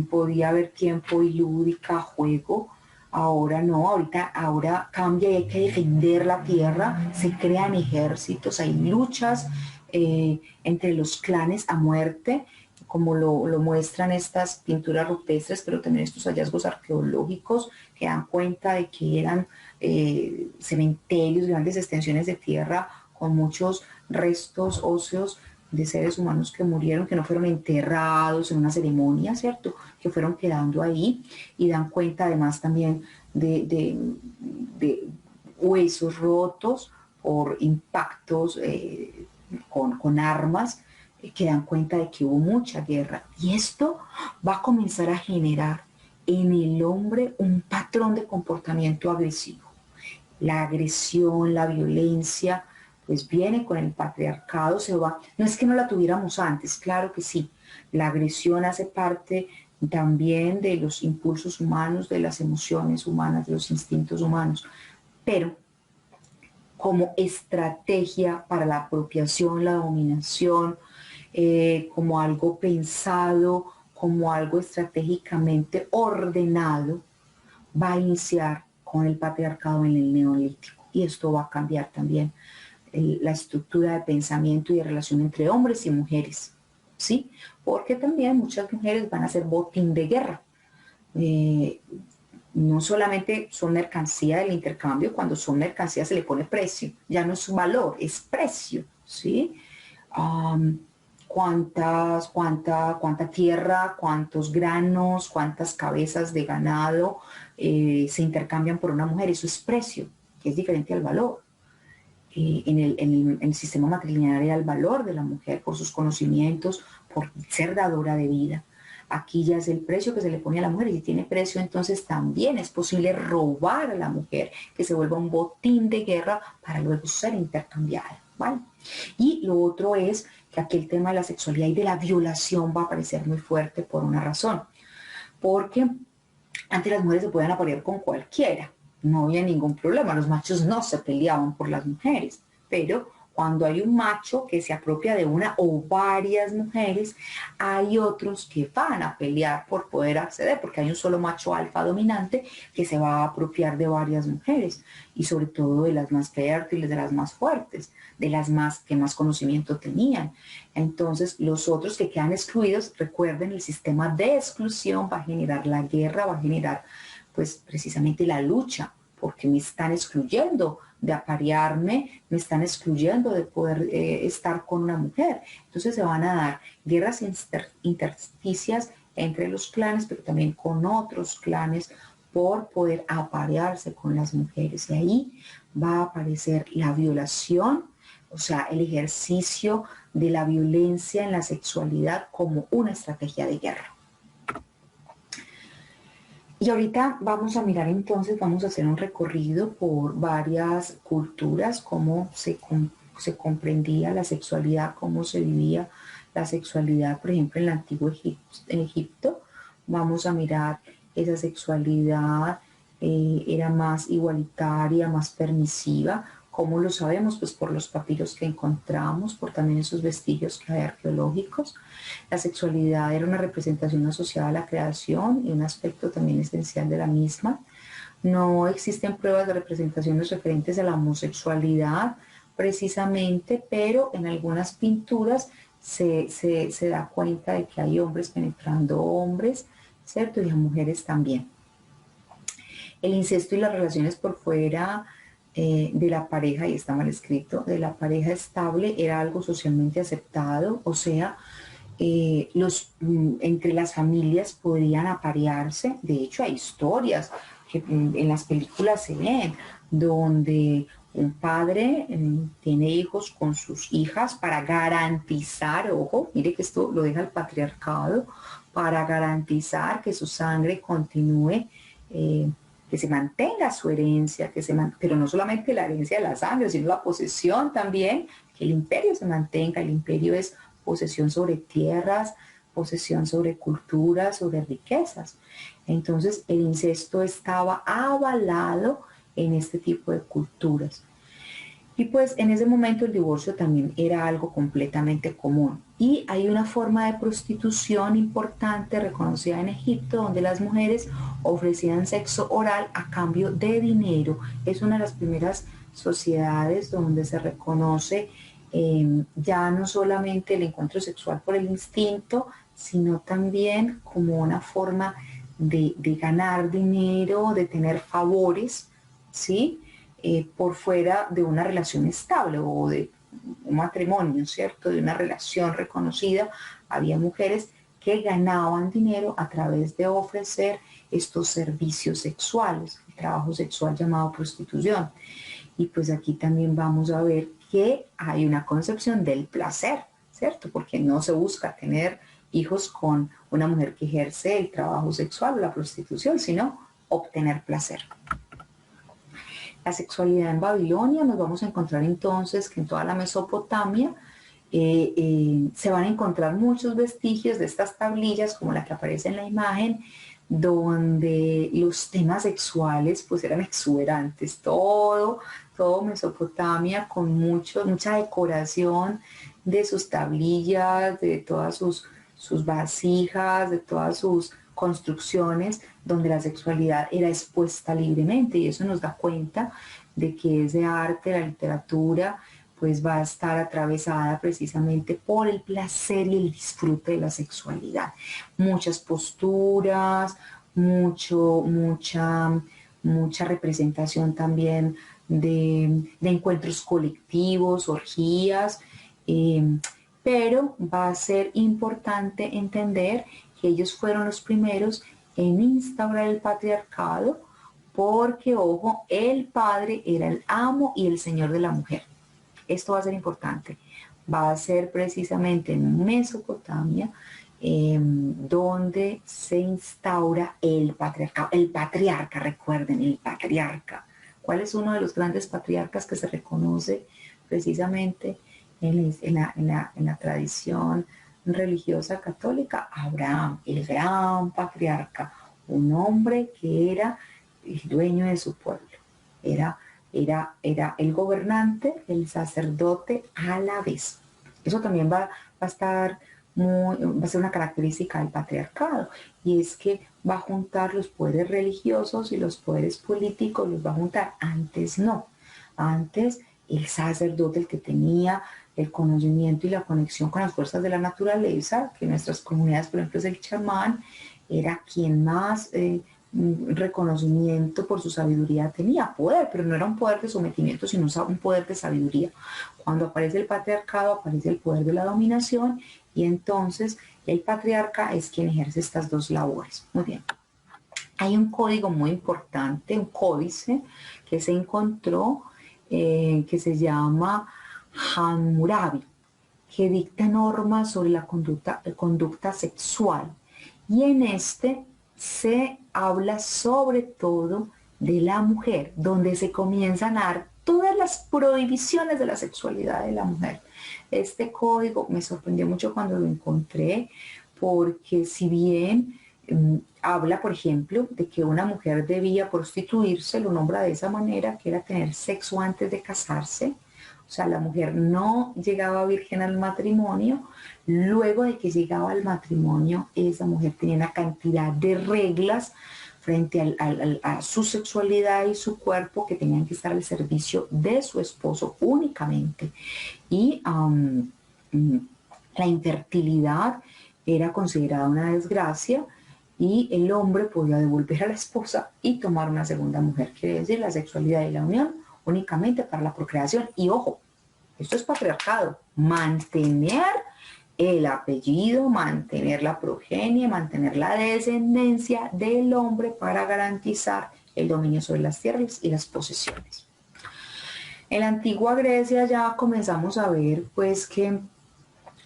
podía haber tiempo y lúdica, juego. Ahora no, ahora cambia y hay que defender la tierra, se crean ejércitos, hay luchas entre los clanes a muerte, como lo muestran estas pinturas rupestres, pero también estos hallazgos arqueológicos que dan cuenta de que eran cementerios, grandes extensiones de tierra con muchos restos óseos de seres humanos que murieron, que no fueron enterrados en una ceremonia, ¿cierto? Que fueron quedando ahí y dan cuenta además también de huesos rotos por impactos con armas, que dan cuenta de que hubo mucha guerra. Y esto va a comenzar a generar en el hombre un patrón de comportamiento agresivo. La agresión, la violencia, pues viene con el patriarcado, se va. No es que no la tuviéramos antes, claro que sí. La agresión hace parte también de los impulsos humanos, de las emociones humanas, de los instintos humanos, pero como estrategia para la apropiación, la dominación, como algo pensado, como algo estratégicamente ordenado, va a iniciar con el patriarcado en el Neolítico. Y esto va a cambiar también la estructura de pensamiento y de relación entre hombres y mujeres, ¿sí? Porque también muchas mujeres van a ser botín de guerra. No solamente son mercancía del intercambio, cuando son mercancía se le pone precio, ya no es un valor, es precio, ¿sí? Cuánta tierra, cuántos granos, cuántas cabezas de ganado se intercambian por una mujer, eso es precio, que es diferente al valor. En el sistema matrilineal era el valor de la mujer por sus conocimientos, por ser dadora de vida. Aquí ya es el precio que se le pone a la mujer y si tiene precio entonces también es posible robar a la mujer, que se vuelva un botín de guerra para luego ser intercambiada, ¿vale? Y lo otro es que aquí el tema de la sexualidad y de la violación va a aparecer muy fuerte por una razón, porque antes las mujeres se podían aparear con cualquiera, no había ningún problema, los machos no se peleaban por las mujeres, pero cuando hay un macho que se apropia de una o varias mujeres, hay otros que van a pelear por poder acceder, porque hay un solo macho alfa dominante que se va a apropiar de varias mujeres, y sobre todo de las más fértiles, de las más fuertes, de las más que más conocimiento tenían. Entonces, los otros que quedan excluidos, recuerden, el sistema de exclusión va a generar la guerra, va a generar pues precisamente la lucha, porque me están excluyendo de aparearme, me están excluyendo de poder estar con una mujer. Entonces se van a dar guerras intersticias entre los clanes, pero también con otros clanes por poder aparearse con las mujeres. Y ahí va a aparecer la violación, o sea, el ejercicio de la violencia en la sexualidad como una estrategia de guerra. Y ahorita vamos a mirar entonces, vamos a hacer un recorrido por varias culturas, cómo se comprendía la sexualidad, cómo se vivía la sexualidad, por ejemplo, en el antiguo Egipto. Vamos a mirar esa sexualidad, era más igualitaria, más permisiva. ¿Cómo lo sabemos? Pues por los papiros que encontramos, por también esos vestigios que hay arqueológicos. La sexualidad era una representación asociada a la creación y un aspecto también esencial de la misma. No existen pruebas de representaciones referentes a la homosexualidad precisamente, pero en algunas pinturas se da cuenta de que hay hombres penetrando hombres, ¿cierto? Y a mujeres también. El incesto y las relaciones por fuera de la pareja, y está mal escrito, de la pareja estable era algo socialmente aceptado, o sea, entre las familias podrían aparearse. De hecho, hay historias que en las películas se ven donde un padre tiene hijos con sus hijas para garantizar, ojo, mire que esto lo deja el patriarcado, para garantizar que su sangre continúe, que se mantenga su herencia, pero no solamente la herencia de la sangre, sino la posesión también, que el imperio se mantenga. El imperio es posesión sobre tierras, posesión sobre culturas, sobre riquezas. Entonces el incesto estaba avalado en este tipo de culturas. Y pues en ese momento el divorcio también era algo completamente común. Y hay una forma de prostitución importante reconocida en Egipto, donde las mujeres ofrecían sexo oral a cambio de dinero. Es una de las primeras sociedades donde se reconoce ya no solamente el encuentro sexual por el instinto, sino también como una forma de ganar dinero, de tener favores, ¿sí? Por fuera de una relación estable o de un matrimonio, ¿cierto? De una relación reconocida. Había mujeres que ganaban dinero a través de ofrecer estos servicios sexuales, el trabajo sexual llamado prostitución. Y pues aquí también vamos a ver que hay una concepción del placer, ¿cierto? Porque no se busca tener hijos con una mujer que ejerce el trabajo sexual o la prostitución, sino obtener placer. La sexualidad en Babilonia, nos vamos a encontrar entonces que en toda la Mesopotamia se van a encontrar muchos vestigios de estas tablillas, como la que aparece en la imagen, donde los temas sexuales pues eran exuberantes, todo Mesopotamia con mucha decoración de sus tablillas, de todas sus vasijas, de todas sus construcciones, donde la sexualidad era expuesta libremente, y eso nos da cuenta de que ese arte, la literatura, pues va a estar atravesada precisamente por el placer y el disfrute de la sexualidad. Muchas posturas, mucha representación también de encuentros colectivos, orgías, pero va a ser importante entender que ellos fueron los primeros en instaurar el patriarcado, porque, ojo, el padre era el amo y el señor de la mujer. Esto va a ser importante. Va a ser precisamente en Mesopotamia donde se instaura el patriarcado. El patriarca, recuerden, el patriarca. ¿Cuál es uno de los grandes patriarcas que se reconoce precisamente en la tradición religiosa católica? Abraham, el gran patriarca, un hombre que era el dueño de su pueblo, era el gobernante, el sacerdote a la vez. Eso también va a ser una característica del patriarcado, y es que va a juntar los poderes religiosos y los poderes políticos, los va a juntar. Antes no, antes el sacerdote, el que tenía el conocimiento y la conexión con las fuerzas de la naturaleza, que en nuestras comunidades, por ejemplo, es el chamán, era quien más reconocimiento por su sabiduría tenía, poder, pero no era un poder de sometimiento, sino un poder de sabiduría. Cuando aparece el patriarcado, aparece el poder de la dominación, y entonces el patriarca es quien ejerce estas dos labores. Muy bien. Hay un código muy importante, un códice que se encontró, que se llama Hammurabi, que dicta normas sobre la conducta sexual. Y en este se habla sobre todo de la mujer, donde se comienzan a dar todas las prohibiciones de la sexualidad de la mujer. Este código me sorprendió mucho cuando lo encontré, porque si bien habla, por ejemplo, de que una mujer debía prostituirse, lo nombra de esa manera, que era tener sexo antes de casarse. O sea, la mujer no llegaba virgen al matrimonio. Luego de que llegaba al matrimonio, esa mujer tenía una cantidad de reglas frente a su sexualidad y su cuerpo, que tenían que estar al servicio de su esposo únicamente. Y la infertilidad era considerada una desgracia y el hombre podía devolver a la esposa y tomar una segunda mujer. Quiere decir, la sexualidad y la unión únicamente para la procreación. Y ojo, esto es patriarcado, mantener el apellido, mantener la progenie, mantener la descendencia del hombre para garantizar el dominio sobre las tierras y las posesiones. En la antigua Grecia ya comenzamos a ver pues que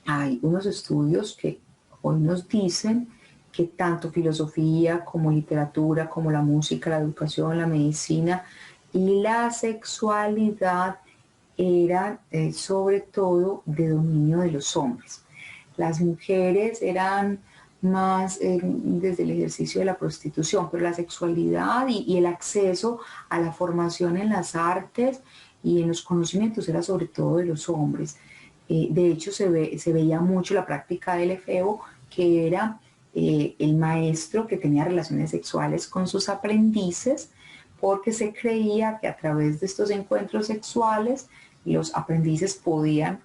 hay unos estudios que hoy nos dicen que tanto filosofía como literatura, como la música, la educación, la medicina y la sexualidad eran sobre todo de dominio de los hombres. Las mujeres eran más desde el ejercicio de la prostitución, pero la sexualidad y el acceso a la formación en las artes y en los conocimientos era sobre todo de los hombres. De hecho, se veía mucho la práctica del efebo, que era el maestro que tenía relaciones sexuales con sus aprendices, porque se creía que a través de estos encuentros sexuales los aprendices podían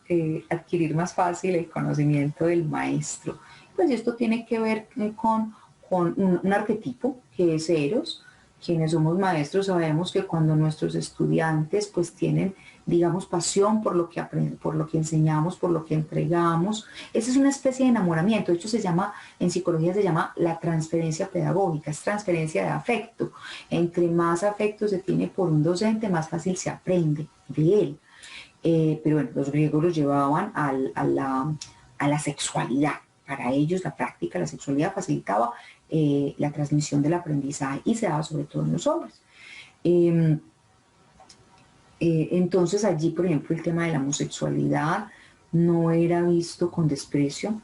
adquirir más fácil el conocimiento del maestro. Pues esto tiene que ver con un arquetipo que es Eros. Quienes somos maestros sabemos que cuando nuestros estudiantes pues tienen, digamos, pasión por lo que por lo que enseñamos, por lo que entregamos, esa es una especie de enamoramiento. De hecho, en psicología se llama la transferencia pedagógica, es transferencia de afecto. Entre más afecto se tiene por un docente, más fácil se aprende de él. Pero bueno, los griegos lo llevaban a la sexualidad. Para ellos la práctica, la sexualidad facilitaba la transmisión del aprendizaje y se daba sobre todo en los hombres. Entonces allí, por ejemplo, el tema de la homosexualidad no era visto con desprecio,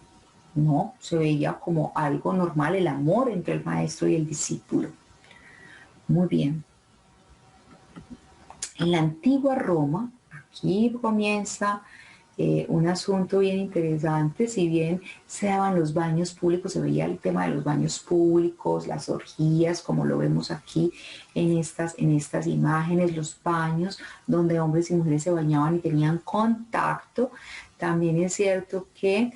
no, se veía como algo normal, el amor entre el maestro y el discípulo. Muy bien. En la antigua Roma, aquí comienza un asunto bien interesante. Si bien se daban los baños públicos, se veía el tema de los baños públicos, las orgías, como lo vemos aquí en estas imágenes, los baños donde hombres y mujeres se bañaban y tenían contacto. También es cierto que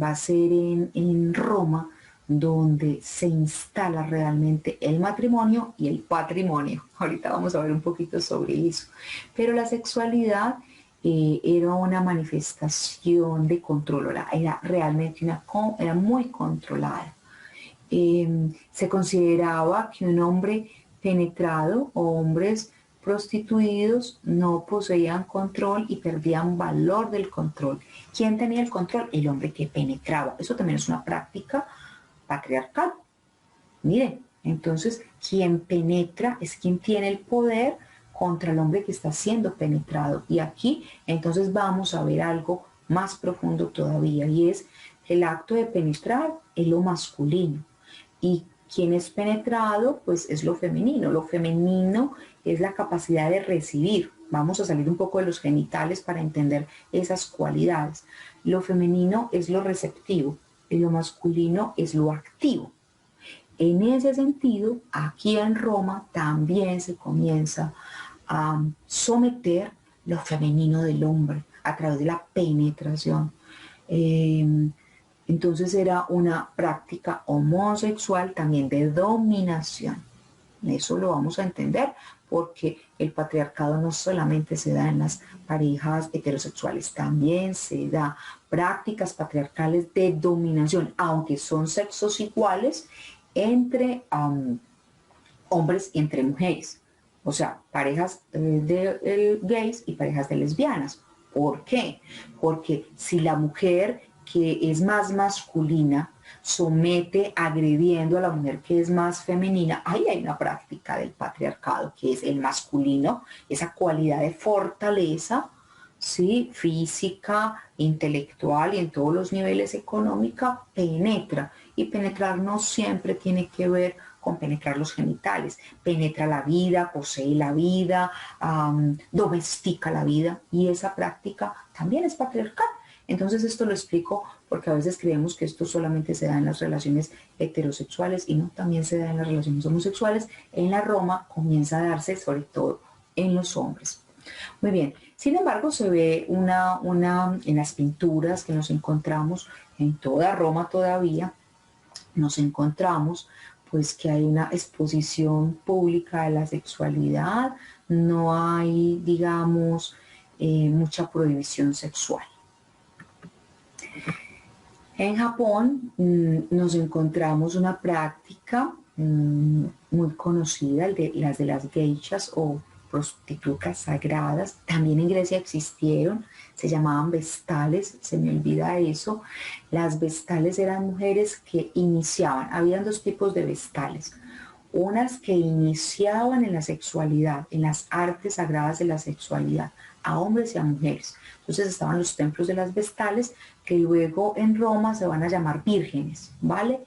va a ser en Roma donde se instala realmente el matrimonio y el patrimonio. Ahorita vamos a ver un poquito sobre eso. Pero la sexualidad era una manifestación de control, era realmente era muy controlada. Se consideraba que un hombre penetrado o hombres prostituidos no poseían control y perdían valor del control. ¿Quién tenía el control? El hombre que penetraba. Eso también es una práctica patriarcal. Miren, entonces quien penetra es quien tiene el poder contra el hombre que está siendo penetrado. Y aquí entonces vamos a ver algo más profundo todavía, y es el acto de penetrar es lo masculino y quien es penetrado pues es lo femenino. Lo femenino es la capacidad de recibir. Vamos a salir un poco de los genitales para entender esas cualidades. Lo femenino es lo receptivo y lo masculino es lo activo. En ese sentido, aquí en Roma también se comienza a someter lo femenino del hombre a través de la penetración. Entonces era una práctica homosexual también de dominación. Eso lo vamos a entender porque el patriarcado no solamente se da en las parejas heterosexuales, también se da prácticas patriarcales de dominación, aunque son sexos iguales, entre hombres y entre mujeres. O sea, parejas de gays y parejas de lesbianas. ¿Por qué? Porque si la mujer que es más masculina somete agrediendo a la mujer que es más femenina, ahí hay una práctica del patriarcado, que es el masculino, esa cualidad de fortaleza, ¿sí? Física, intelectual y en todos los niveles económica, penetra. Y penetrar no siempre tiene que ver con penetrar los genitales. Penetra la vida, posee la vida, domestica la vida, y esa práctica también es patriarcal. Entonces esto lo explico porque a veces creemos que esto solamente se da en las relaciones heterosexuales y no, también se da en las relaciones homosexuales. En la Roma comienza a darse sobre todo en los hombres. Muy bien, sin embargo se ve en las pinturas que nos encontramos en toda Roma todavía, nos encontramos pues que hay una exposición pública de la sexualidad, no hay, digamos, mucha prohibición sexual. En Japón nos encontramos una práctica muy conocida, las de las geishas o prostitutas sagradas. También en Grecia existieron, se llamaban vestales, se me olvida eso. Las vestales eran mujeres que iniciaban, habían dos tipos de vestales. Unas que iniciaban en la sexualidad, en las artes sagradas de la sexualidad, a hombres y a mujeres. Entonces estaban los templos de las vestales, que luego en Roma se van a llamar vírgenes, ¿vale?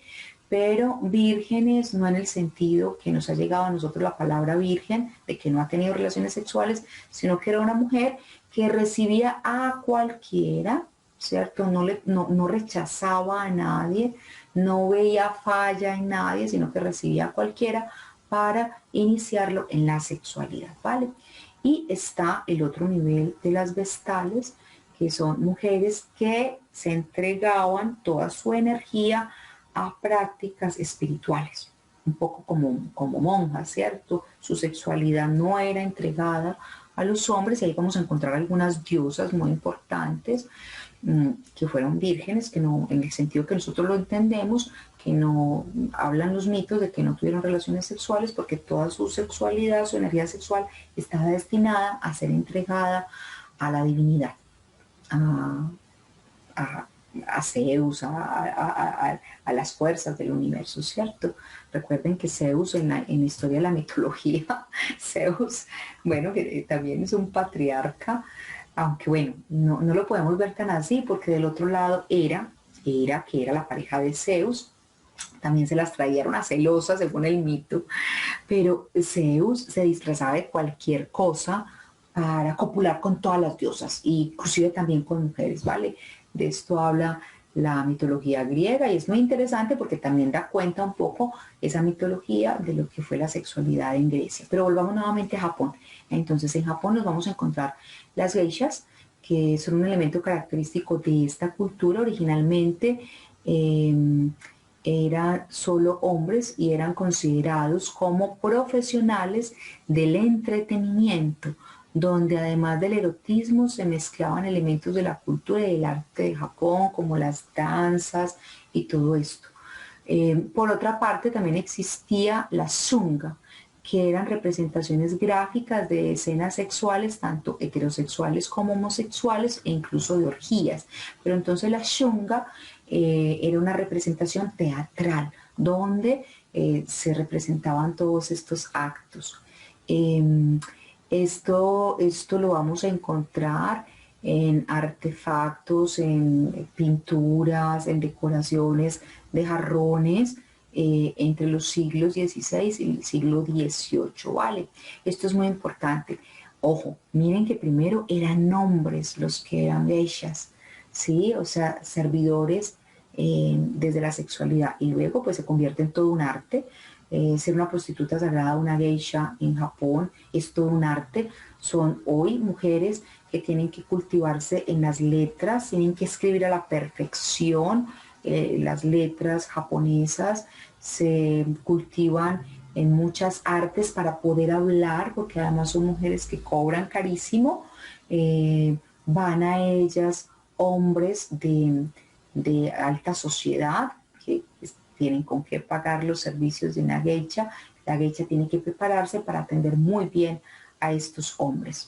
Pero vírgenes no en el sentido que nos ha llegado a nosotros la palabra virgen, de que no ha tenido relaciones sexuales, sino que era una mujer que recibía a cualquiera, ¿cierto? No rechazaba a nadie, no veía falla en nadie, sino que recibía a cualquiera para iniciarlo en la sexualidad, ¿vale? Y está el otro nivel de las vestales, que son mujeres que se entregaban toda su energía a prácticas espirituales, un poco como monjas, ¿cierto? Su sexualidad no era entregada a los hombres y ahí vamos a encontrar algunas diosas muy importantes que fueron vírgenes, que no, en el sentido que nosotros lo entendemos, que no hablan los mitos de que no tuvieron relaciones sexuales porque toda su sexualidad, su energía sexual estaba destinada a ser entregada a la divinidad, a Zeus, a las fuerzas del universo, ¿cierto? Recuerden que Zeus en la historia de la mitología, Zeus, bueno, que también es un patriarca, aunque bueno, no lo podemos ver tan así porque del otro lado era que era la pareja de Zeus, también se las traía, era una celosa según el mito, pero Zeus se disfrazaba de cualquier cosa para copular con todas las diosas, inclusive también con mujeres, ¿vale? De esto habla la mitología griega y es muy interesante porque también da cuenta un poco esa mitología de lo que fue la sexualidad en Grecia. Pero volvamos nuevamente a Japón. Entonces en Japón nos vamos a encontrar las geishas, que son un elemento característico de esta cultura. Originalmente eran solo hombres y eran considerados como profesionales del entretenimiento, donde además del erotismo se mezclaban elementos de la cultura y del arte de Japón, como las danzas y todo esto. Por otra parte, también existía la shunga, que eran representaciones gráficas de escenas sexuales, tanto heterosexuales como homosexuales, e incluso de orgías. Pero entonces la shunga era una representación teatral, donde se representaban todos estos actos. Esto lo vamos a encontrar en artefactos, en pinturas, en decoraciones de jarrones entre los siglos XVI y el siglo XVIII, ¿vale? Esto es muy importante. Ojo, miren que primero eran hombres los que eran geishas, ¿sí? O sea, servidores desde la sexualidad y luego pues se convierte en todo un arte. Ser una prostituta sagrada, una geisha en Japón, es todo un arte. Son hoy mujeres que tienen que cultivarse en las letras, tienen que escribir a la perfección. Las letras japonesas se cultivan en muchas artes para poder hablar, porque además son mujeres que cobran carísimo. Van a ellas hombres de alta sociedad que tienen con qué pagar los servicios de una geisha. La geisha tiene que prepararse para atender muy bien a estos hombres.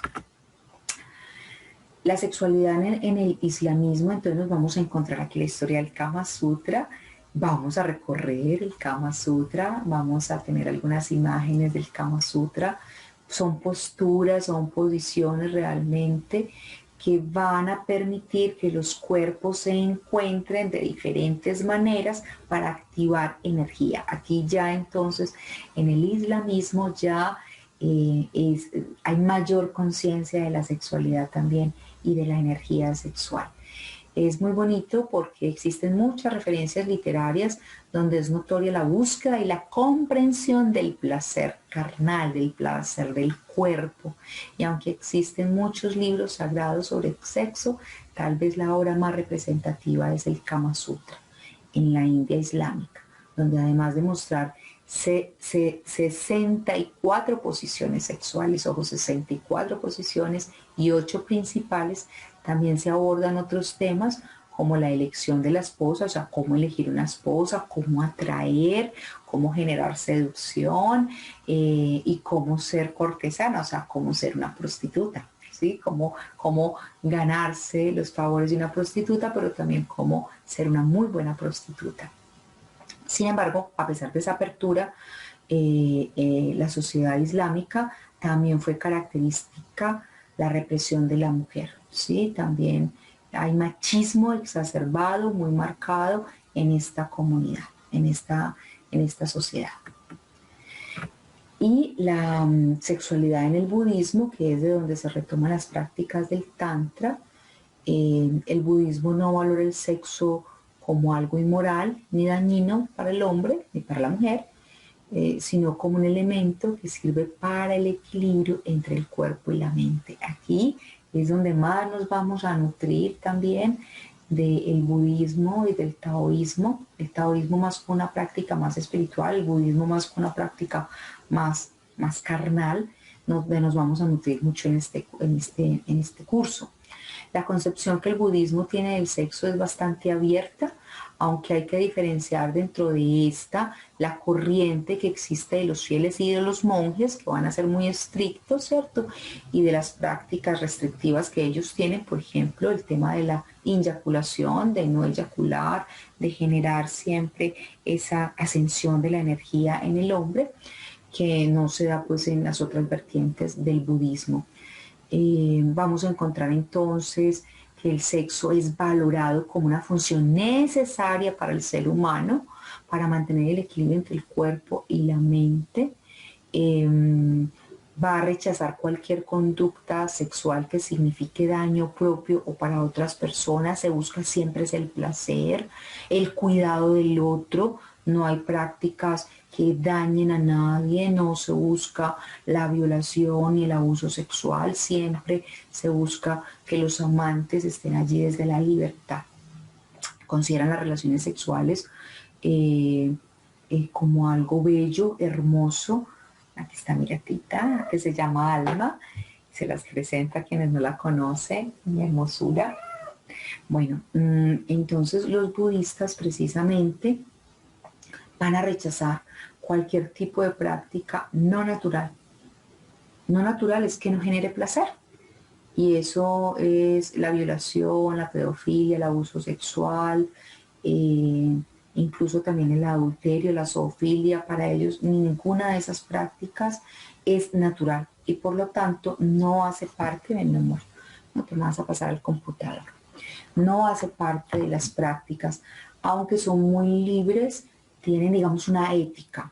La sexualidad en el islamismo, entonces nos vamos a encontrar aquí la historia del Kama Sutra. Vamos a recorrer el Kama Sutra, vamos a tener algunas imágenes del Kama Sutra. Son posturas, son posiciones realmente que van a permitir que los cuerpos se encuentren de diferentes maneras para activar energía. Aquí ya entonces en el islamismo ya hay mayor conciencia de la sexualidad también y de la energía sexual. Es muy bonito porque existen muchas referencias literarias donde es notoria la búsqueda y la comprensión del placer carnal, del placer del cuerpo. Y aunque existen muchos libros sagrados sobre sexo, tal vez la obra más representativa es el Kama Sutra en la India islámica, donde además de mostrar 64 posiciones sexuales, ojo, 64 posiciones y 8 principales, también se abordan otros temas como la elección de la esposa, o sea, cómo elegir una esposa, cómo atraer, cómo generar seducción y cómo ser cortesana, o sea, cómo ser una prostituta. ¿Sí? Cómo ganarse los favores de una prostituta, pero también cómo ser una muy buena prostituta. Sin embargo, a pesar de esa apertura, la sociedad islámica también fue característica la represión de la mujer, ¿sí? También hay machismo exacerbado, muy marcado en esta comunidad, en esta sociedad. Y la sexualidad en el budismo, que es de donde se retoman las prácticas del tantra, el budismo no valora el sexo como algo inmoral ni dañino para el hombre ni para la mujer, sino como un elemento que sirve para el equilibrio entre el cuerpo y la mente. Aquí es donde más nos vamos a nutrir también del budismo y del taoísmo. El taoísmo más con una práctica más espiritual, el budismo más con una práctica más carnal, donde nos vamos a nutrir mucho en este curso. La concepción que el budismo tiene del sexo es bastante abierta, aunque hay que diferenciar dentro de esta la corriente que existe de los fieles y de los monjes, que van a ser muy estrictos, ¿cierto? Y de las prácticas restrictivas que ellos tienen, por ejemplo, el tema de la eyaculación, de no eyacular, de generar siempre esa ascensión de la energía en el hombre, que no se da pues en las otras vertientes del budismo. Vamos a encontrar entonces que el sexo es valorado como una función necesaria para el ser humano, para mantener el equilibrio entre el cuerpo y la mente. Va a rechazar cualquier conducta sexual que signifique daño propio o para otras personas. Se busca siempre es el placer, el cuidado del otro. No hay prácticas que dañen a nadie, no se busca la violación y el abuso sexual, siempre se busca que los amantes estén allí desde la libertad. Consideran las relaciones sexuales como algo bello, hermoso. Aquí está mi gatita, que se llama Alma, se las presenta a quienes no la conocen, mi hermosura. Bueno, entonces los budistas precisamente van a rechazar cualquier tipo de práctica no natural. No natural es que no genere placer. Y eso es la violación, la pedofilia, el abuso sexual, incluso también el adulterio, la zoofilia. Para ellos ninguna de esas prácticas es natural y por lo tanto no hace parte del amor. No te vas a pasar al computador. No hace parte de las prácticas, aunque son muy libres, tienen, digamos, una ética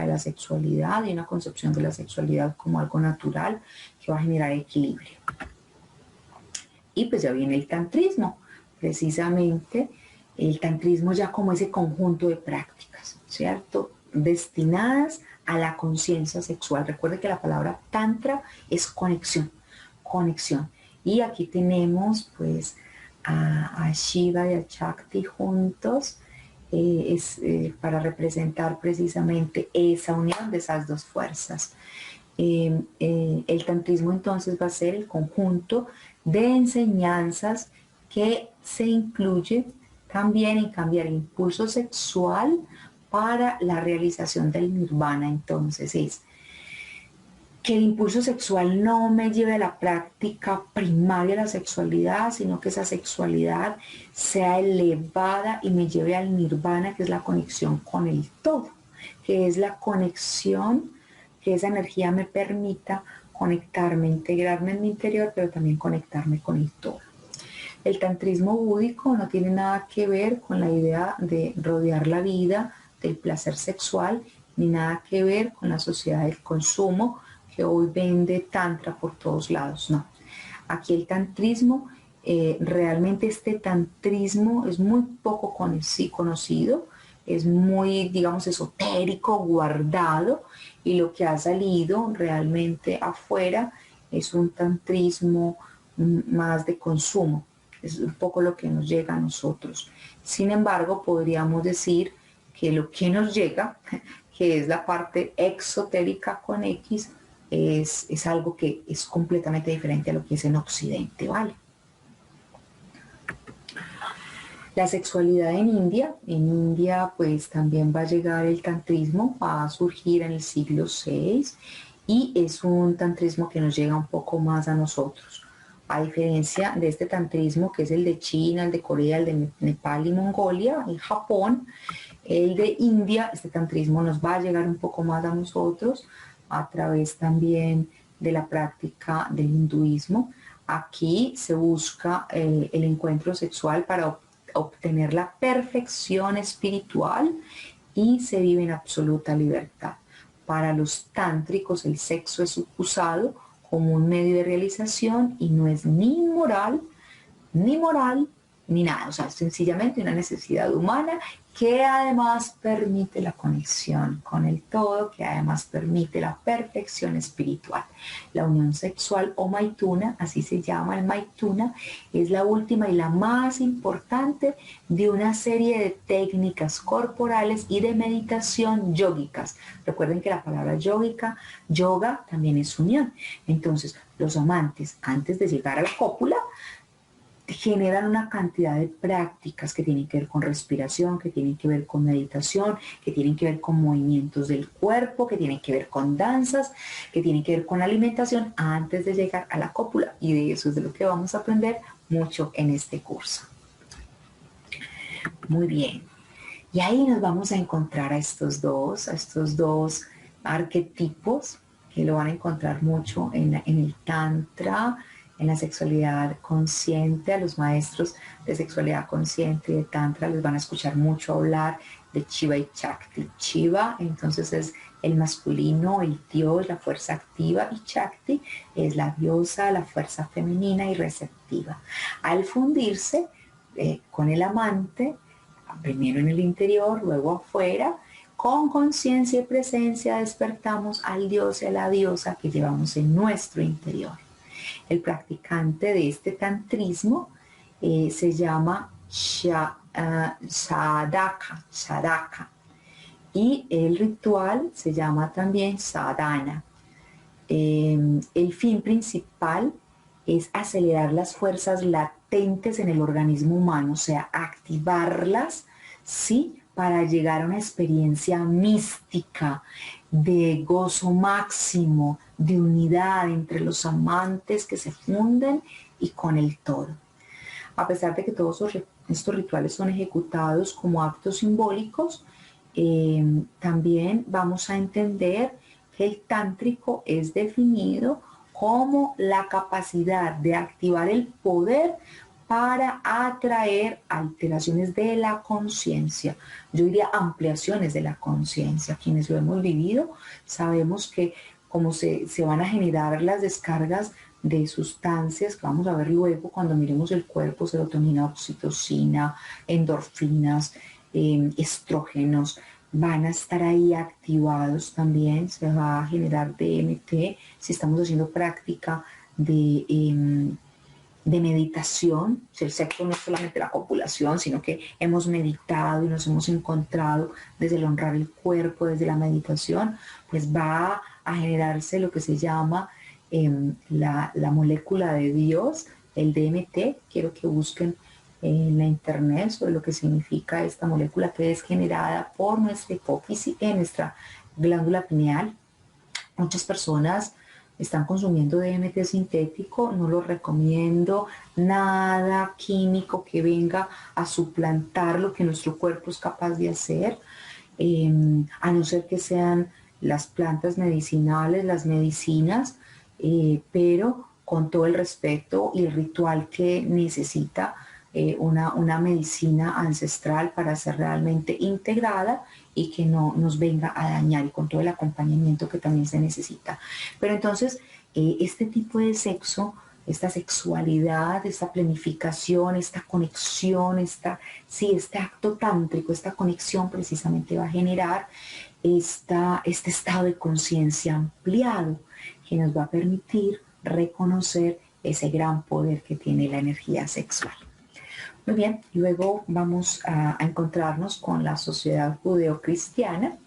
de la sexualidad y una concepción de la sexualidad como algo natural que va a generar equilibrio. Y pues ya viene el tantrismo, precisamente el tantrismo ya como ese conjunto de prácticas, ¿cierto? Destinadas a la conciencia sexual. Recuerde que la palabra tantra es conexión. Y aquí tenemos pues a Shiva y a Shakti juntos, para representar precisamente esa unión de esas dos fuerzas. El tantrismo entonces va a ser el conjunto de enseñanzas que se incluye también en cambiar el impulso sexual para la realización del nirvana. Entonces es que el impulso sexual no me lleve a la práctica primaria de la sexualidad, sino que esa sexualidad sea elevada y me lleve al nirvana, que es la conexión con el todo, que es la conexión, que esa energía me permita conectarme, integrarme en mi interior, pero también conectarme con el todo. El tantrismo búdico no tiene nada que ver con la idea de rodear la vida del placer sexual, ni nada que ver con la sociedad del consumo, que hoy vende tantra por todos lados. No, aquí el tantrismo realmente este tantrismo es muy poco conocido, es muy, digamos, esotérico, guardado, y lo que ha salido realmente afuera es un tantrismo más de consumo. Es un poco lo que nos llega a nosotros. Sin embargo, podríamos decir que lo que nos llega, que es la parte exotérica con X, es algo que es completamente diferente a lo que es en Occidente, ¿vale? La sexualidad en India pues también va a llegar el tantrismo, va a surgir en el siglo VI y es un tantrismo que nos llega un poco más a nosotros. A diferencia de este tantrismo que es el de China, el de Corea, el de Nepal y Mongolia, y Japón, el de India, este tantrismo nos va a llegar un poco más a nosotros a través también de la práctica del hinduismo. Aquí se busca el encuentro sexual para obtener la perfección espiritual y se vive en absoluta libertad. Para los tántricos el sexo es usado como un medio de realización y no es ni moral, ni nada, o sea, sencillamente una necesidad humana que además permite la conexión con el todo, que además permite la perfección espiritual. La unión sexual o maituna, así se llama el maituna, es la última y la más importante de una serie de técnicas corporales y de meditación yógicas. Recuerden que la palabra yoga también es unión. Entonces, los amantes, antes de llegar a la cópula, generan una cantidad de prácticas que tienen que ver con respiración, que tienen que ver con meditación, que tienen que ver con movimientos del cuerpo, que tienen que ver con danzas, que tienen que ver con alimentación antes de llegar a la cópula. Y de eso es de lo que vamos a aprender mucho en este curso. Muy bien. Y ahí nos vamos a encontrar a estos dos arquetipos que lo van a encontrar mucho en el Tantra, en la sexualidad consciente. A los maestros de sexualidad consciente y de Tantra les van a escuchar mucho hablar de Shiva y Shakti. Shiva entonces es el masculino, el dios, la fuerza activa, y Shakti es la diosa, la fuerza femenina y receptiva. Al fundirse con el amante, primero en el interior, luego afuera, con conciencia y presencia despertamos al dios y a la diosa que llevamos en nuestro interior. El practicante de este tantrismo se llama sadhaka, y el ritual se llama también sadhana. El fin principal es acelerar las fuerzas latentes en el organismo humano, o sea, activarlas, ¿sí? Para llegar a una experiencia mística de gozo máximo, de unidad entre los amantes que se funden y con el todo. A pesar de que todos estos rituales son ejecutados como actos simbólicos, también vamos a entender que el tántrico es definido como la capacidad de activar el poder para atraer alteraciones de la conciencia. Yo diría ampliaciones de la conciencia. Quienes lo hemos vivido sabemos que como se van a generar las descargas de sustancias que vamos a ver luego cuando miremos el cuerpo: serotonina, oxitocina, endorfinas, estrógenos, van a estar ahí activados también. Se va a generar DMT si estamos haciendo práctica de meditación. El sexo no es solamente la copulación, sino que hemos meditado y nos hemos encontrado desde el honrar el cuerpo, desde la meditación, pues va a generarse lo que se llama la molécula de Dios, el DMT. Quiero que busquen en la internet sobre lo que significa esta molécula, que es generada por nuestra hipófisis en nuestra glándula pineal. Muchas personas están consumiendo DMT sintético. No lo recomiendo, nada químico que venga a suplantar lo que nuestro cuerpo es capaz de hacer, a no ser que sean las plantas medicinales, las medicinas, pero con todo el respeto y el ritual que necesita una medicina ancestral para ser realmente integrada y que no nos venga a dañar, y con todo el acompañamiento que también se necesita. Pero entonces este tipo de sexo esta sexualidad, esta planificación, esta conexión, este acto tántrico, esta conexión precisamente va a generar este estado de conciencia ampliado que nos va a permitir reconocer ese gran poder que tiene la energía sexual. Muy bien, luego vamos a encontrarnos con la sociedad judeocristiana,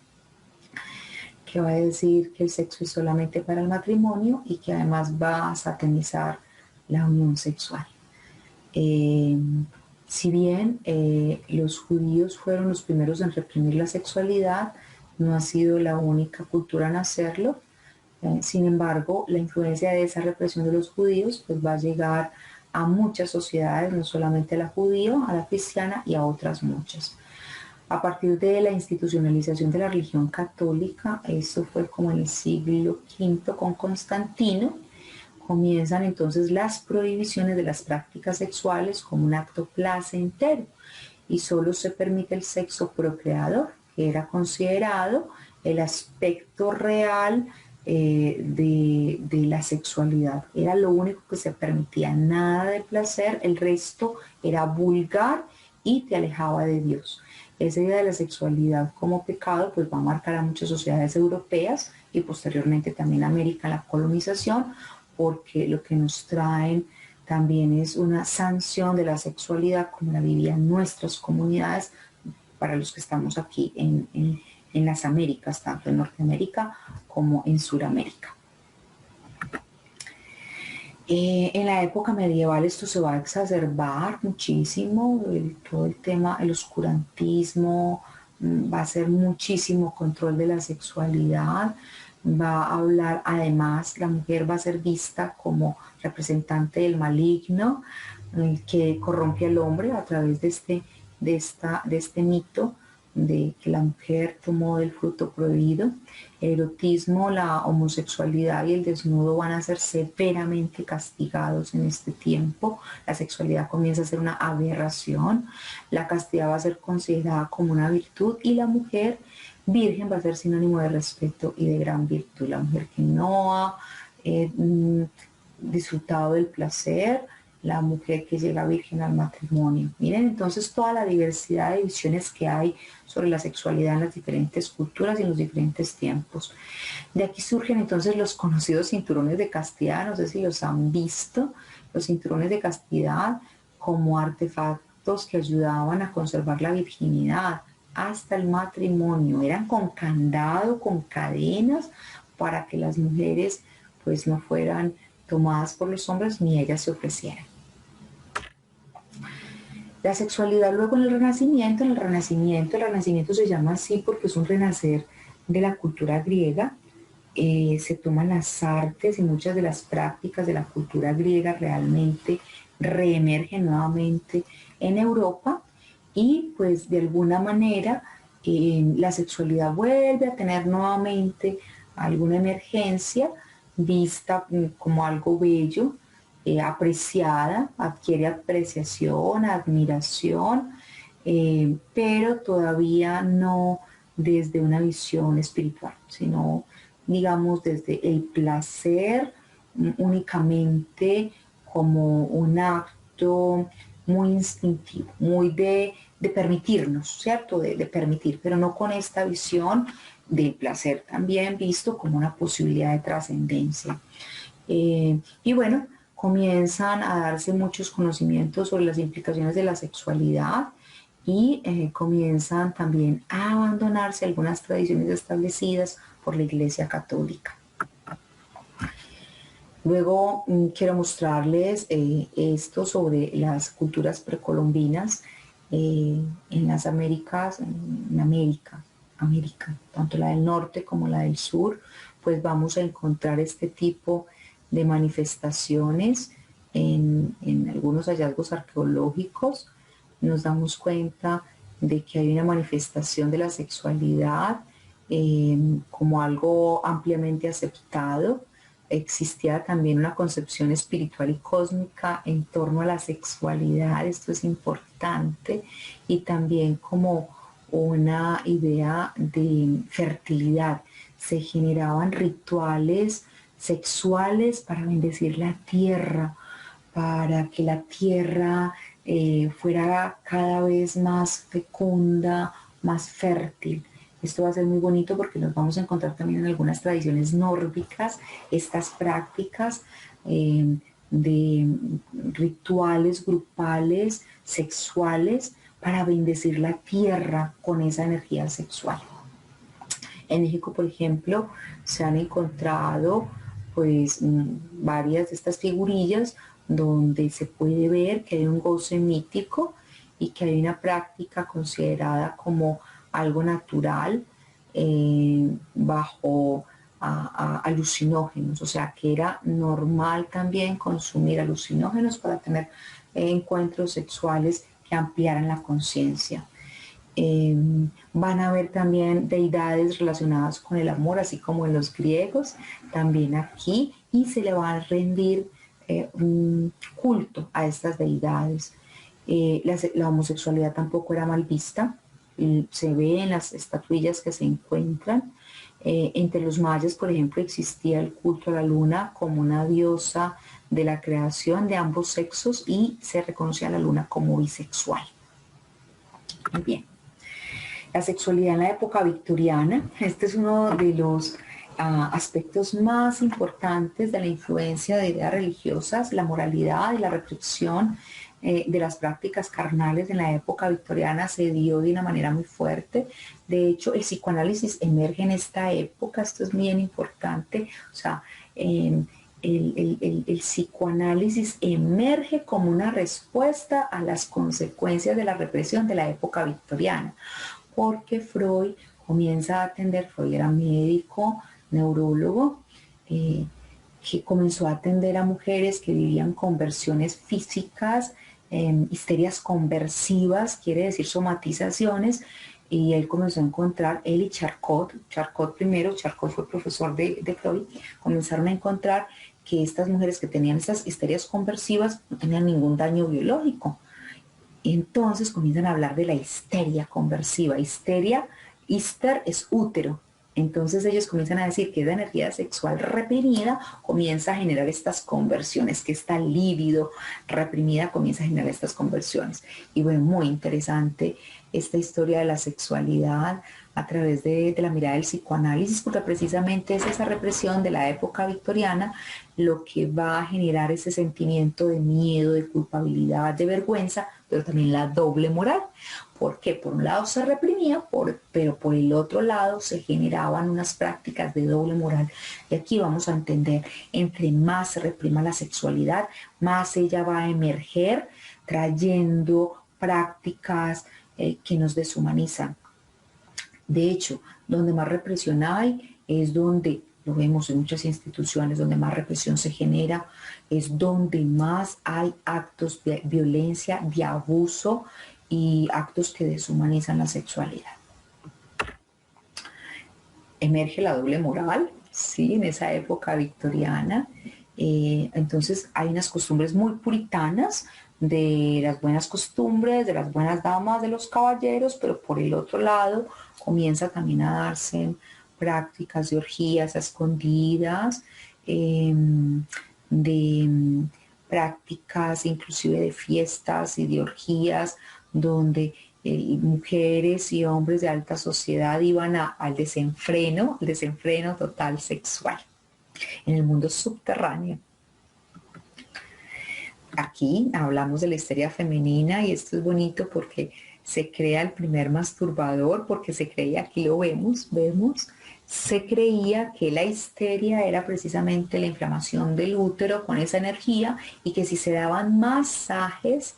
que va a decir que el sexo es solamente para el matrimonio y que además va a satanizar la unión sexual. Si bien los judíos fueron los primeros en reprimir la sexualidad, no ha sido la única cultura en hacerlo. Sin embargo, la influencia de esa represión de los judíos pues, va a llegar a muchas sociedades, no solamente a la judía, a la cristiana y a otras muchas. A partir de la institucionalización de la religión católica, eso fue como en el siglo V con Constantino, comienzan entonces las prohibiciones de las prácticas sexuales como un acto placentero y solo se permite el sexo procreador, que era considerado el aspecto real de la sexualidad. Era lo único que se permitía, nada de placer, el resto era vulgar y te alejaba de Dios. Esa idea de la sexualidad como pecado pues va a marcar a muchas sociedades europeas y posteriormente también a América, la colonización, porque lo que nos traen también es una sanción de la sexualidad como la vivían nuestras comunidades para los que estamos aquí en las Américas, tanto en Norteamérica como en Sudamérica. En la época medieval esto se va a exacerbar muchísimo, todo el tema, el oscurantismo, va a ser muchísimo control de la sexualidad, va a hablar, además la mujer va a ser vista como representante del maligno, que corrompe al hombre a través de este mito de que la mujer tomó del fruto prohibido. El erotismo, la homosexualidad y el desnudo van a ser severamente castigados en este tiempo. La sexualidad comienza a ser una aberración, la castidad va a ser considerada como una virtud y la mujer virgen va a ser sinónimo de respeto y de gran virtud. La mujer que no ha disfrutado del placer, la mujer que llega virgen al matrimonio. Miren entonces toda la diversidad de visiones que hay sobre la sexualidad en las diferentes culturas y en los diferentes tiempos. De aquí surgen entonces los conocidos cinturones de castidad, no sé si los han visto, los cinturones de castidad como artefactos que ayudaban a conservar la virginidad hasta el matrimonio. Eran con candado, con cadenas, para que las mujeres pues no fueran tomadas por los hombres ni ellas se ofrecieran. La sexualidad luego en el Renacimiento se llama así porque es un renacer de la cultura griega. Se toman las artes y muchas de las prácticas de la cultura griega realmente reemergen nuevamente en Europa y pues de alguna manera la sexualidad vuelve a tener nuevamente alguna emergencia vista como algo bello, apreciada, adquiere apreciación, admiración, pero todavía no desde una visión espiritual, sino digamos desde el placer únicamente como un acto muy instintivo, muy de permitirnos, ¿cierto? De permitir, pero no con esta visión del placer también visto como una posibilidad de trascendencia. Y bueno, comienzan a darse muchos conocimientos sobre las implicaciones de la sexualidad y comienzan también a abandonarse algunas tradiciones establecidas por la Iglesia Católica. Luego quiero mostrarles esto sobre las culturas precolombinas en las Américas, en América, tanto la del norte como la del sur, pues vamos a encontrar este tipo de manifestaciones en algunos hallazgos arqueológicos. Nos damos cuenta de que hay una manifestación de la sexualidad como algo ampliamente aceptado. Existía también una concepción espiritual y cósmica en torno a la sexualidad, esto es importante, y también como una idea de fertilidad. Se generaban rituales sexuales para bendecir la tierra, para que la tierra fuera cada vez más fecunda, más fértil. Esto va a ser muy bonito porque nos vamos a encontrar también en algunas tradiciones nórdicas estas prácticas de rituales grupales, sexuales, para bendecir la tierra con esa energía sexual. En México, por ejemplo, se han encontrado pues varias de estas figurillas donde se puede ver que hay un goce mítico y que hay una práctica considerada como algo natural bajo alucinógenos, o sea que era normal también consumir alucinógenos para tener encuentros sexuales que ampliaran la conciencia. Van a ver también deidades relacionadas con el amor, así como en los griegos, también aquí, y se le va a rendir un culto a estas deidades. La homosexualidad tampoco era mal vista, se ve en las estatuillas que se encuentran. Entre los mayas, por ejemplo, existía el culto a la luna como una diosa de la creación de ambos sexos y se reconocía a la luna como bisexual. Muy bien. La sexualidad en la época victoriana, este es uno de los aspectos más importantes de la influencia de ideas religiosas, la moralidad y la represión de las prácticas carnales en la época victoriana se dio de una manera muy fuerte. De hecho, el psicoanálisis emerge en esta época, esto es bien importante, o sea, el psicoanálisis emerge como una respuesta a las consecuencias de la represión de la época victoriana, porque Freud comienza a atender, Freud era médico, neurólogo, que comenzó a atender a mujeres que vivían conversiones físicas, histerias conversivas, quiere decir somatizaciones, y él comenzó a encontrar, él y Charcot primero, Charcot fue profesor de Freud, comenzaron a encontrar que estas mujeres que tenían estas histerias conversivas no tenían ningún daño biológico. Entonces comienzan a hablar de la histeria conversiva. Histeria, hister es útero. Entonces ellos comienzan a decir que la energía sexual reprimida comienza a generar estas conversiones, que esta libido reprimida comienza a generar estas conversiones. Y bueno, muy interesante esta historia de la sexualidad a través de la mirada del psicoanálisis, porque precisamente es esa represión de la época victoriana lo que va a generar ese sentimiento de miedo, de culpabilidad, de vergüenza, pero también la doble moral. Porque por un lado se reprimía, pero por el otro lado se generaban unas prácticas de doble moral. Y aquí vamos a entender, entre más se reprima la sexualidad, más ella va a emerger trayendo prácticas que nos deshumanizan. De hecho, donde más represión hay es donde, lo vemos en muchas instituciones, donde más represión se genera, es donde más hay actos de violencia, de abuso y actos que deshumanizan la sexualidad. Emerge la doble moral, ¿sí? En esa época victoriana. Entonces hay unas costumbres muy puritanas de las buenas costumbres, de las buenas damas, de los caballeros, pero por el otro lado comienza también a darse prácticas de orgías a escondidas, de prácticas inclusive de fiestas y de orgías donde mujeres y hombres de alta sociedad iban al desenfreno total sexual en el mundo subterráneo. Aquí hablamos de la histeria femenina y esto es bonito porque se crea el primer masturbador, porque se creía, aquí lo vemos, se creía que la histeria era precisamente la inflamación del útero con esa energía y que si se daban masajes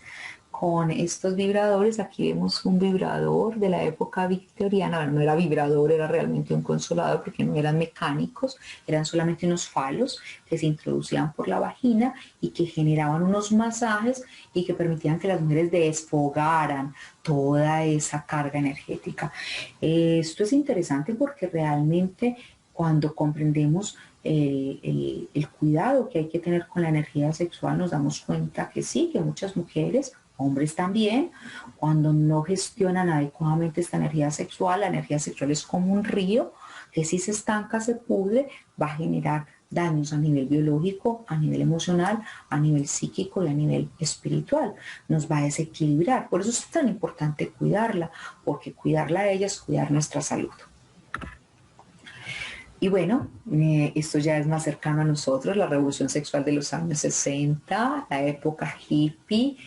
con estos vibradores, aquí vemos un vibrador de la época victoriana, no era vibrador, era realmente un consolador porque no eran mecánicos, eran solamente unos falos que se introducían por la vagina y que generaban unos masajes y que permitían que las mujeres desfogaran toda esa carga energética. Esto es interesante porque realmente cuando comprendemos el cuidado que hay que tener con la energía sexual, nos damos cuenta que sí, que muchas mujeres, hombres también, cuando no gestionan adecuadamente esta energía sexual, la energía sexual es como un río que si se estanca, se pudre, va a generar daños a nivel biológico, a nivel emocional, a nivel psíquico y a nivel espiritual. Nos va a desequilibrar. Por eso es tan importante cuidarla, porque cuidarla a ella es cuidar nuestra salud. Y bueno, esto ya es más cercano a nosotros, la revolución sexual de los años 60, la época hippie,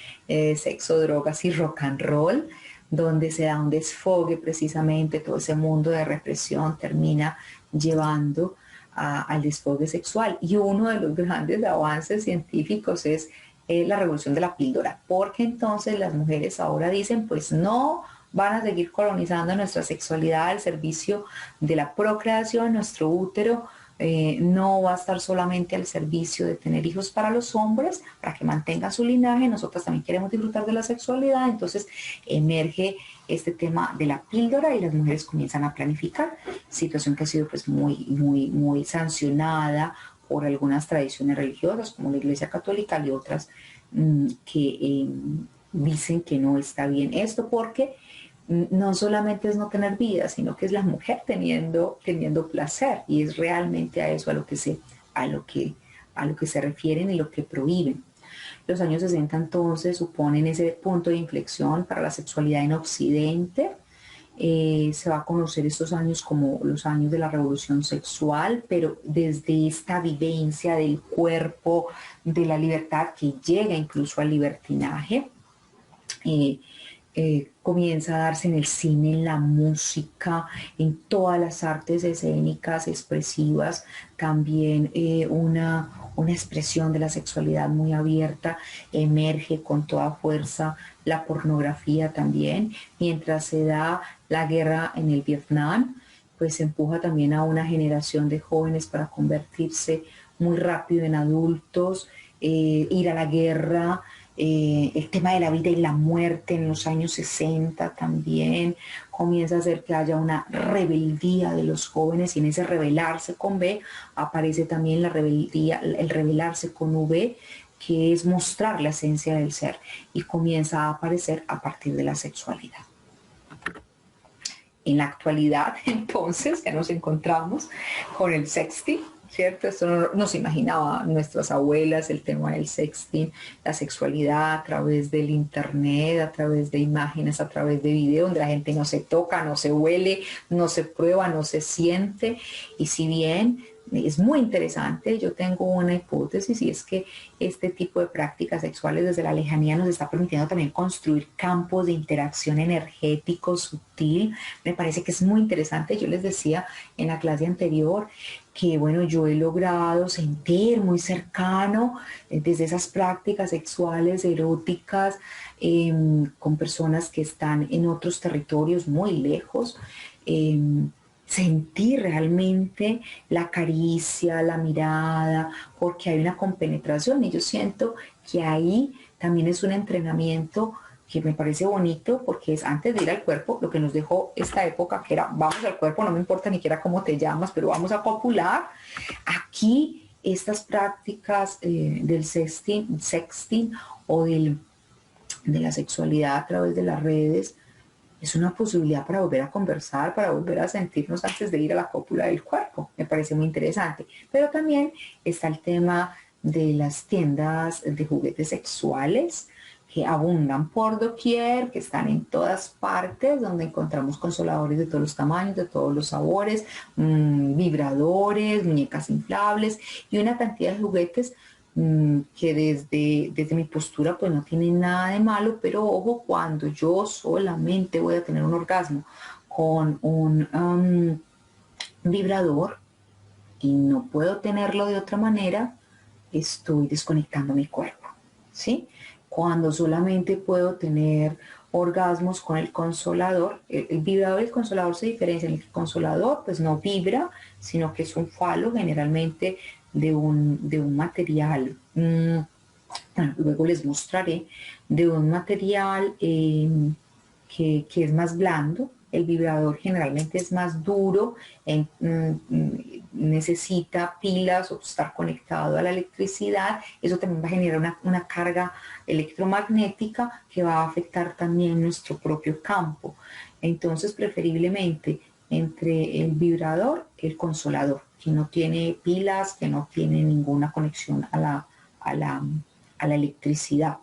sexo, drogas y rock and roll, donde se da un desfogue precisamente, todo ese mundo de represión termina llevando al desfogue sexual. Y uno de los grandes avances científicos es la revolución de la píldora, porque entonces las mujeres ahora dicen, pues no, van a seguir colonizando nuestra sexualidad al servicio de la procreación. Nuestro útero no va a estar solamente al servicio de tener hijos para los hombres, para que mantengan su linaje. Nosotras también queremos disfrutar de la sexualidad. Entonces emerge este tema de la píldora y las mujeres comienzan a planificar, situación que ha sido pues muy sancionada por algunas tradiciones religiosas como la Iglesia Católica y otras que dicen que no está bien esto, porque no solamente es no tener vida, sino que es la mujer teniendo placer, y es realmente a eso a lo que se refieren y lo que prohíben. Los años 60 entonces suponen ese punto de inflexión para la sexualidad en Occidente. Se va a conocer estos años como los años de la revolución sexual, pero desde esta vivencia del cuerpo, de la libertad que llega incluso al libertinaje. Comienza a darse en el cine, en la música, en todas las artes escénicas, expresivas, también una expresión de la sexualidad muy abierta, emerge con toda fuerza la pornografía también, mientras se da la guerra en el Vietnam, pues empuja también a una generación de jóvenes para convertirse muy rápido en adultos, ir a la guerra. El tema de la vida y la muerte en los años 60 también comienza a hacer que haya una rebeldía de los jóvenes, y en ese rebelarse con B aparece también la rebeldía, el rebelarse con V, que es mostrar la esencia del ser, y comienza a aparecer a partir de la sexualidad. En la actualidad, entonces, ya nos encontramos con el sexting, ¿cierto? Esto no se imaginaba nuestras abuelas, el tema del sexting, la sexualidad a través del internet, a través de imágenes, a través de video, donde la gente no se toca, no se huele, no se prueba, no se siente. Y si bien es muy interesante, yo tengo una hipótesis, y es que este tipo de prácticas sexuales desde la lejanía nos está permitiendo también construir campos de interacción energético sutil. Me parece que es muy interesante. Yo les decía en la clase anterior que, bueno, yo he logrado sentir muy cercano desde esas prácticas sexuales eróticas con personas que están en otros territorios muy lejos. Sentir realmente la caricia, la mirada, porque hay una compenetración, y yo siento que ahí también es un entrenamiento que me parece bonito, porque es antes de ir al cuerpo, lo que nos dejó esta época, que era vamos al cuerpo, no me importa ni siquiera cómo te llamas, pero vamos a copular. Aquí estas prácticas del sexting o de la sexualidad a través de las redes es una posibilidad para volver a conversar, para volver a sentirnos antes de ir a la cópula del cuerpo. Me parece muy interesante. Pero también está el tema de las tiendas de juguetes sexuales que abundan por doquier, que están en todas partes, donde encontramos consoladores de todos los tamaños, de todos los sabores, vibradores, muñecas inflables y una cantidad de juguetes que desde mi postura pues no tiene nada de malo, pero ojo, cuando yo solamente voy a tener un orgasmo con un vibrador y no puedo tenerlo de otra manera, estoy desconectando mi cuerpo, ¿sí? Cuando solamente puedo tener orgasmos con el consolador, el vibrador y el consolador se diferencian. El consolador pues no vibra, sino que es un falo generalmente de un material, bueno, luego les mostraré, de un material que es más blando. El vibrador generalmente es más duro, necesita pilas o estar conectado a la electricidad. Eso también va a generar una carga electromagnética que va a afectar también nuestro propio campo. Entonces, preferiblemente entre el vibrador y el consolador, que no tiene pilas, que no tiene ninguna conexión a la electricidad.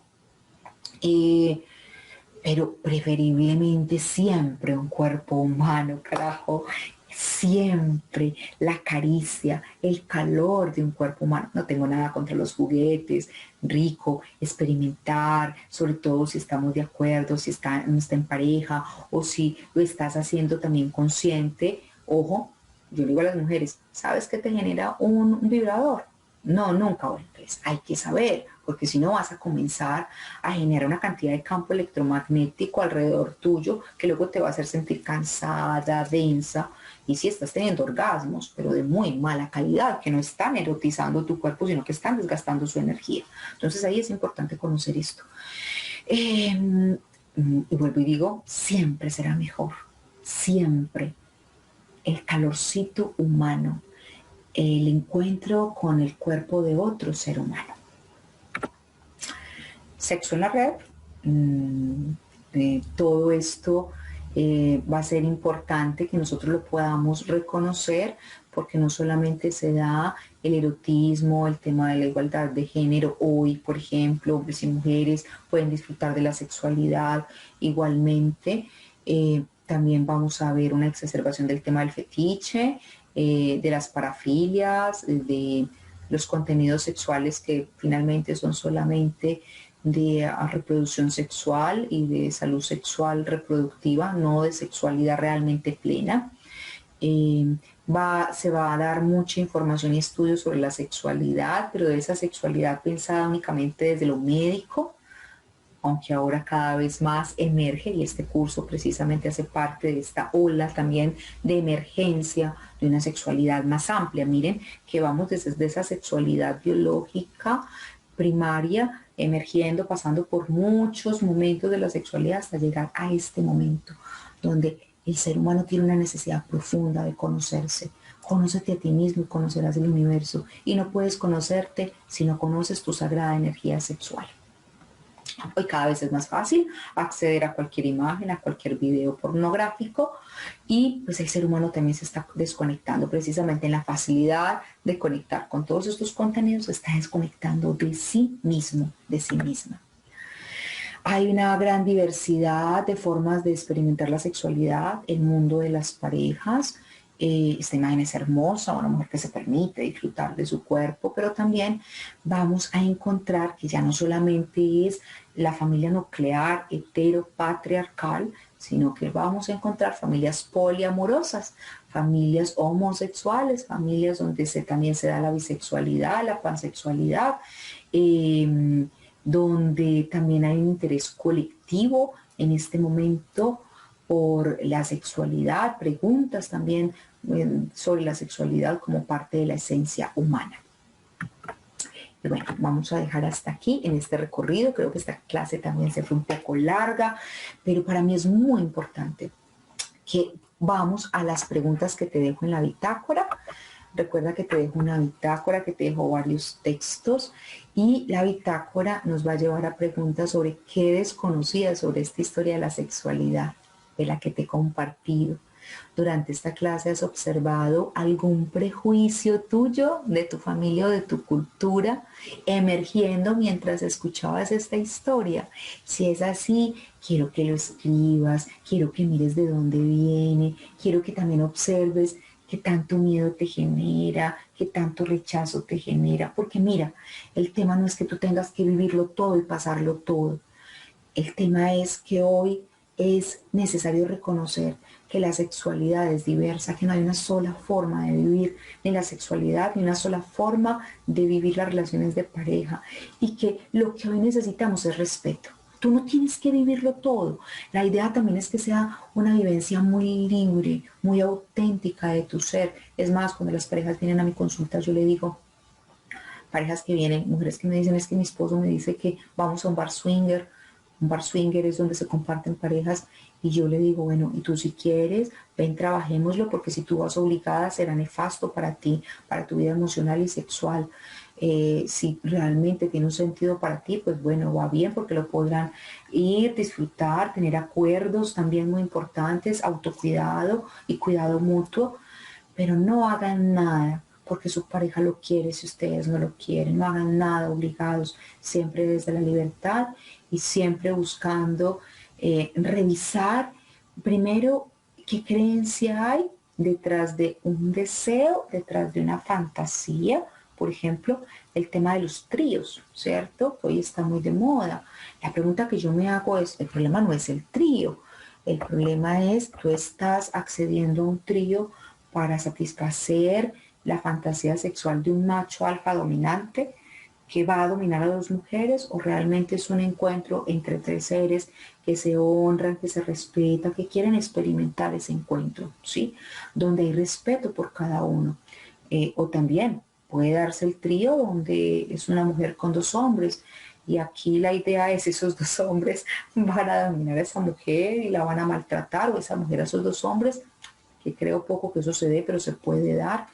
Pero preferiblemente siempre un cuerpo humano, carajo, siempre la caricia, el calor de un cuerpo humano. No tengo nada contra los juguetes, rico, experimentar, sobre todo si estamos de acuerdo, si no está en pareja o si lo estás haciendo también consciente. Ojo, yo le digo a las mujeres, ¿sabes qué te genera un vibrador? No, nunca. Bueno, entonces hay que saber, porque si no vas a comenzar a generar una cantidad de campo electromagnético alrededor tuyo que luego te va a hacer sentir cansada, densa, y si estás teniendo orgasmos, pero de muy mala calidad, que no están erotizando tu cuerpo, sino que están desgastando su energía. Entonces ahí es importante conocer esto. Y vuelvo y digo, siempre será mejor, siempre el calorcito humano, el encuentro con el cuerpo de otro ser humano. Sexo en la red, todo esto va a ser importante que nosotros lo podamos reconocer, porque no solamente se da el erotismo, el tema de la igualdad de género. Hoy, por ejemplo, hombres y mujeres pueden disfrutar de la sexualidad igualmente. También vamos a ver una exacerbación del tema del fetiche, de las parafilias, de los contenidos sexuales que finalmente son solamente de reproducción sexual y de salud sexual reproductiva, no de sexualidad realmente plena. Se va a dar mucha información y estudios sobre la sexualidad, pero de esa sexualidad pensada únicamente desde lo médico, aunque ahora cada vez más emerge, y este curso precisamente hace parte de esta ola también de emergencia de una sexualidad más amplia. Miren que vamos desde esa sexualidad biológica primaria, emergiendo, pasando por muchos momentos de la sexualidad hasta llegar a este momento, donde el ser humano tiene una necesidad profunda de conocerse. Conócete a ti mismo y conocerás el universo. Y no puedes conocerte si no conoces tu sagrada energía sexual. Hoy cada vez es más fácil acceder a cualquier imagen, a cualquier video pornográfico, y pues el ser humano también se está desconectando. Precisamente en la facilidad de conectar con todos estos contenidos, se está desconectando de sí mismo, de sí misma. Hay una gran diversidad de formas de experimentar la sexualidad, el mundo de las parejas. Esta imagen es hermosa, una mujer que se permite disfrutar de su cuerpo, pero también vamos a encontrar que ya no solamente es la familia nuclear, heteropatriarcal, sino que vamos a encontrar familias poliamorosas, familias homosexuales, familias donde también se da la bisexualidad, la pansexualidad, donde también hay un interés colectivo en este momento por la sexualidad, preguntas también sobre la sexualidad como parte de la esencia humana. Y bueno, vamos a dejar hasta aquí en este recorrido. Creo que esta clase también se fue un poco larga, pero para mí es muy importante que vamos a las preguntas que te dejo en la bitácora. Recuerda que te dejo una bitácora, que te dejo varios textos, y la bitácora nos va a llevar a preguntas sobre qué desconocías sobre esta historia de la sexualidad de la que te he compartido. Durante esta clase has observado algún prejuicio tuyo, de tu familia o de tu cultura, emergiendo mientras escuchabas esta historia. Si es así, quiero que lo escribas, quiero que mires de dónde viene, quiero que también observes qué tanto miedo te genera, qué tanto rechazo te genera, porque mira, el tema no es que tú tengas que vivirlo todo y pasarlo todo. El tema es que hoy es necesario reconocer que la sexualidad es diversa, que no hay una sola forma de vivir ni la sexualidad, ni una sola forma de vivir las relaciones de pareja, y que lo que hoy necesitamos es respeto. Tú no tienes que vivirlo todo. La idea también es que sea una vivencia muy libre, muy auténtica de tu ser. Es más, cuando las parejas vienen a mi consulta, yo le digo, parejas que vienen, mujeres que me dicen, es que mi esposo me dice que vamos a un bar swinger, Un bar swinger es donde se comparten parejas y yo le digo, bueno, y tú si quieres, ven, trabajémoslo, porque si tú vas obligada será nefasto para ti, para tu vida emocional y sexual. Si realmente tiene un sentido para ti, pues bueno, va bien porque lo podrán ir, disfrutar, tener acuerdos también muy importantes, autocuidado y cuidado mutuo, pero no hagan nada porque su pareja lo quiere si ustedes no lo quieren, no hagan nada obligados, siempre desde la libertad y siempre buscando revisar primero qué creencia hay detrás de un deseo, detrás de una fantasía. Por ejemplo, el tema de los tríos, ¿cierto? Hoy está muy de moda. La pregunta que yo me hago es, el problema no es el trío, el problema es, tú estás accediendo a un trío para satisfacer la fantasía sexual de un macho alfa dominante que va a dominar a dos mujeres, o realmente es un encuentro entre tres seres que se honran, que se respetan, que quieren experimentar ese encuentro, ¿sí? Donde hay respeto por cada uno. O también puede darse el trío donde es una mujer con dos hombres, y aquí la idea es esos dos hombres van a dominar a esa mujer y la van a maltratar, o esa mujer a esos dos hombres, que creo poco que eso se dé, pero se puede dar.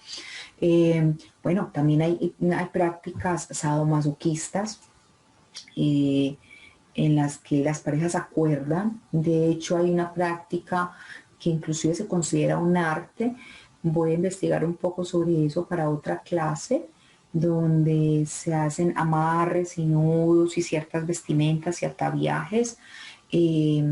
Bueno, también hay prácticas sadomasoquistas en las que las parejas acuerdan. De hecho, hay una práctica que inclusive se considera un arte. Voy a investigar un poco sobre eso para otra clase, donde se hacen amarres y nudos y ciertas vestimentas y ataviajes. Eh,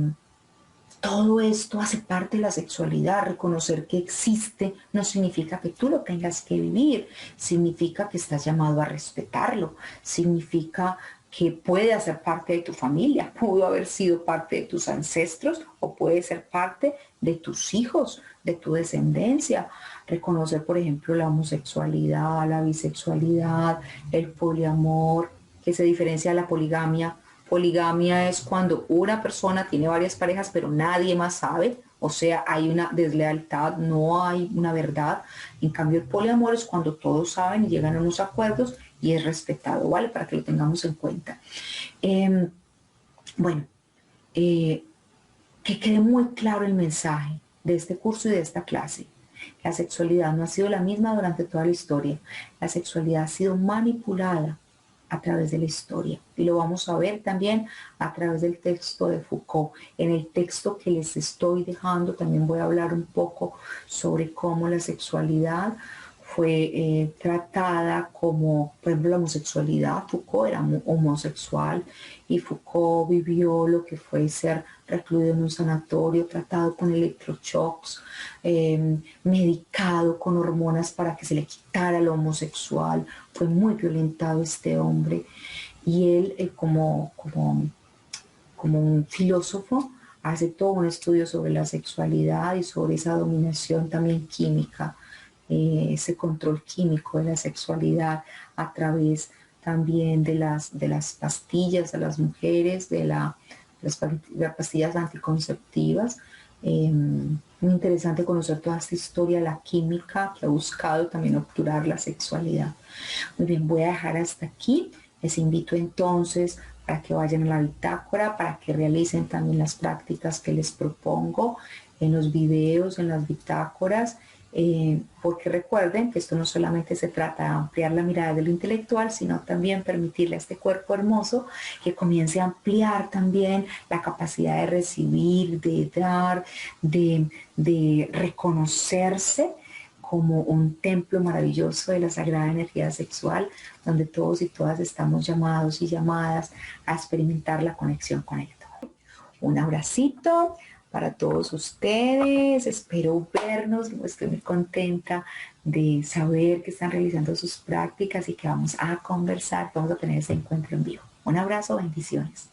Todo esto hace parte de la sexualidad. Reconocer que existe no significa que tú lo tengas que vivir, significa que estás llamado a respetarlo, significa que puede hacer parte de tu familia, pudo haber sido parte de tus ancestros o puede ser parte de tus hijos, de tu descendencia. Reconocer, por ejemplo, la homosexualidad, la bisexualidad, el poliamor, que se diferencia de la poligamia. Poligamia es cuando una persona tiene varias parejas, pero nadie más sabe. O sea, hay una deslealtad, no hay una verdad. En cambio, el poliamor es cuando todos saben y llegan a unos acuerdos y es respetado, ¿vale? Para que lo tengamos en cuenta. Eh, bueno, eh, que quede muy claro el mensaje de este curso y de esta clase. La sexualidad no ha sido la misma durante toda la historia. La sexualidad ha sido manipulada a través de la historia. Y lo vamos a ver también a través del texto de Foucault. En el texto que les estoy dejando también voy a hablar un poco sobre cómo la sexualidad fue tratada como, por ejemplo, la homosexualidad. Foucault era homosexual y Foucault vivió lo que fue ser recluido en un sanatorio, tratado con electroshocks, medicado con hormonas para que se le quitara lo homosexual. Fue muy violentado este hombre y él como un filósofo hace todo un estudio sobre la sexualidad y sobre esa dominación también química, ese control químico de la sexualidad a través también de las pastillas a las mujeres, las pastillas anticonceptivas. Muy interesante conocer toda esta historia de la química que ha buscado también obturar la sexualidad. Muy bien, voy a dejar hasta aquí. Les invito entonces para que vayan a la bitácora, para que realicen también las prácticas que les propongo en los videos, en las bitácoras, porque recuerden que esto no solamente se trata de ampliar la mirada de lo intelectual, sino también permitirle a este cuerpo hermoso que comience a ampliar también la capacidad de recibir, de dar, de reconocerse como un templo maravilloso de la sagrada energía sexual, donde todos y todas estamos llamados y llamadas a experimentar la conexión con el todo. Un abracito para todos ustedes, espero vernos, estoy muy contenta de saber que están realizando sus prácticas y que vamos a conversar, vamos a tener ese encuentro en vivo. Un abrazo, bendiciones.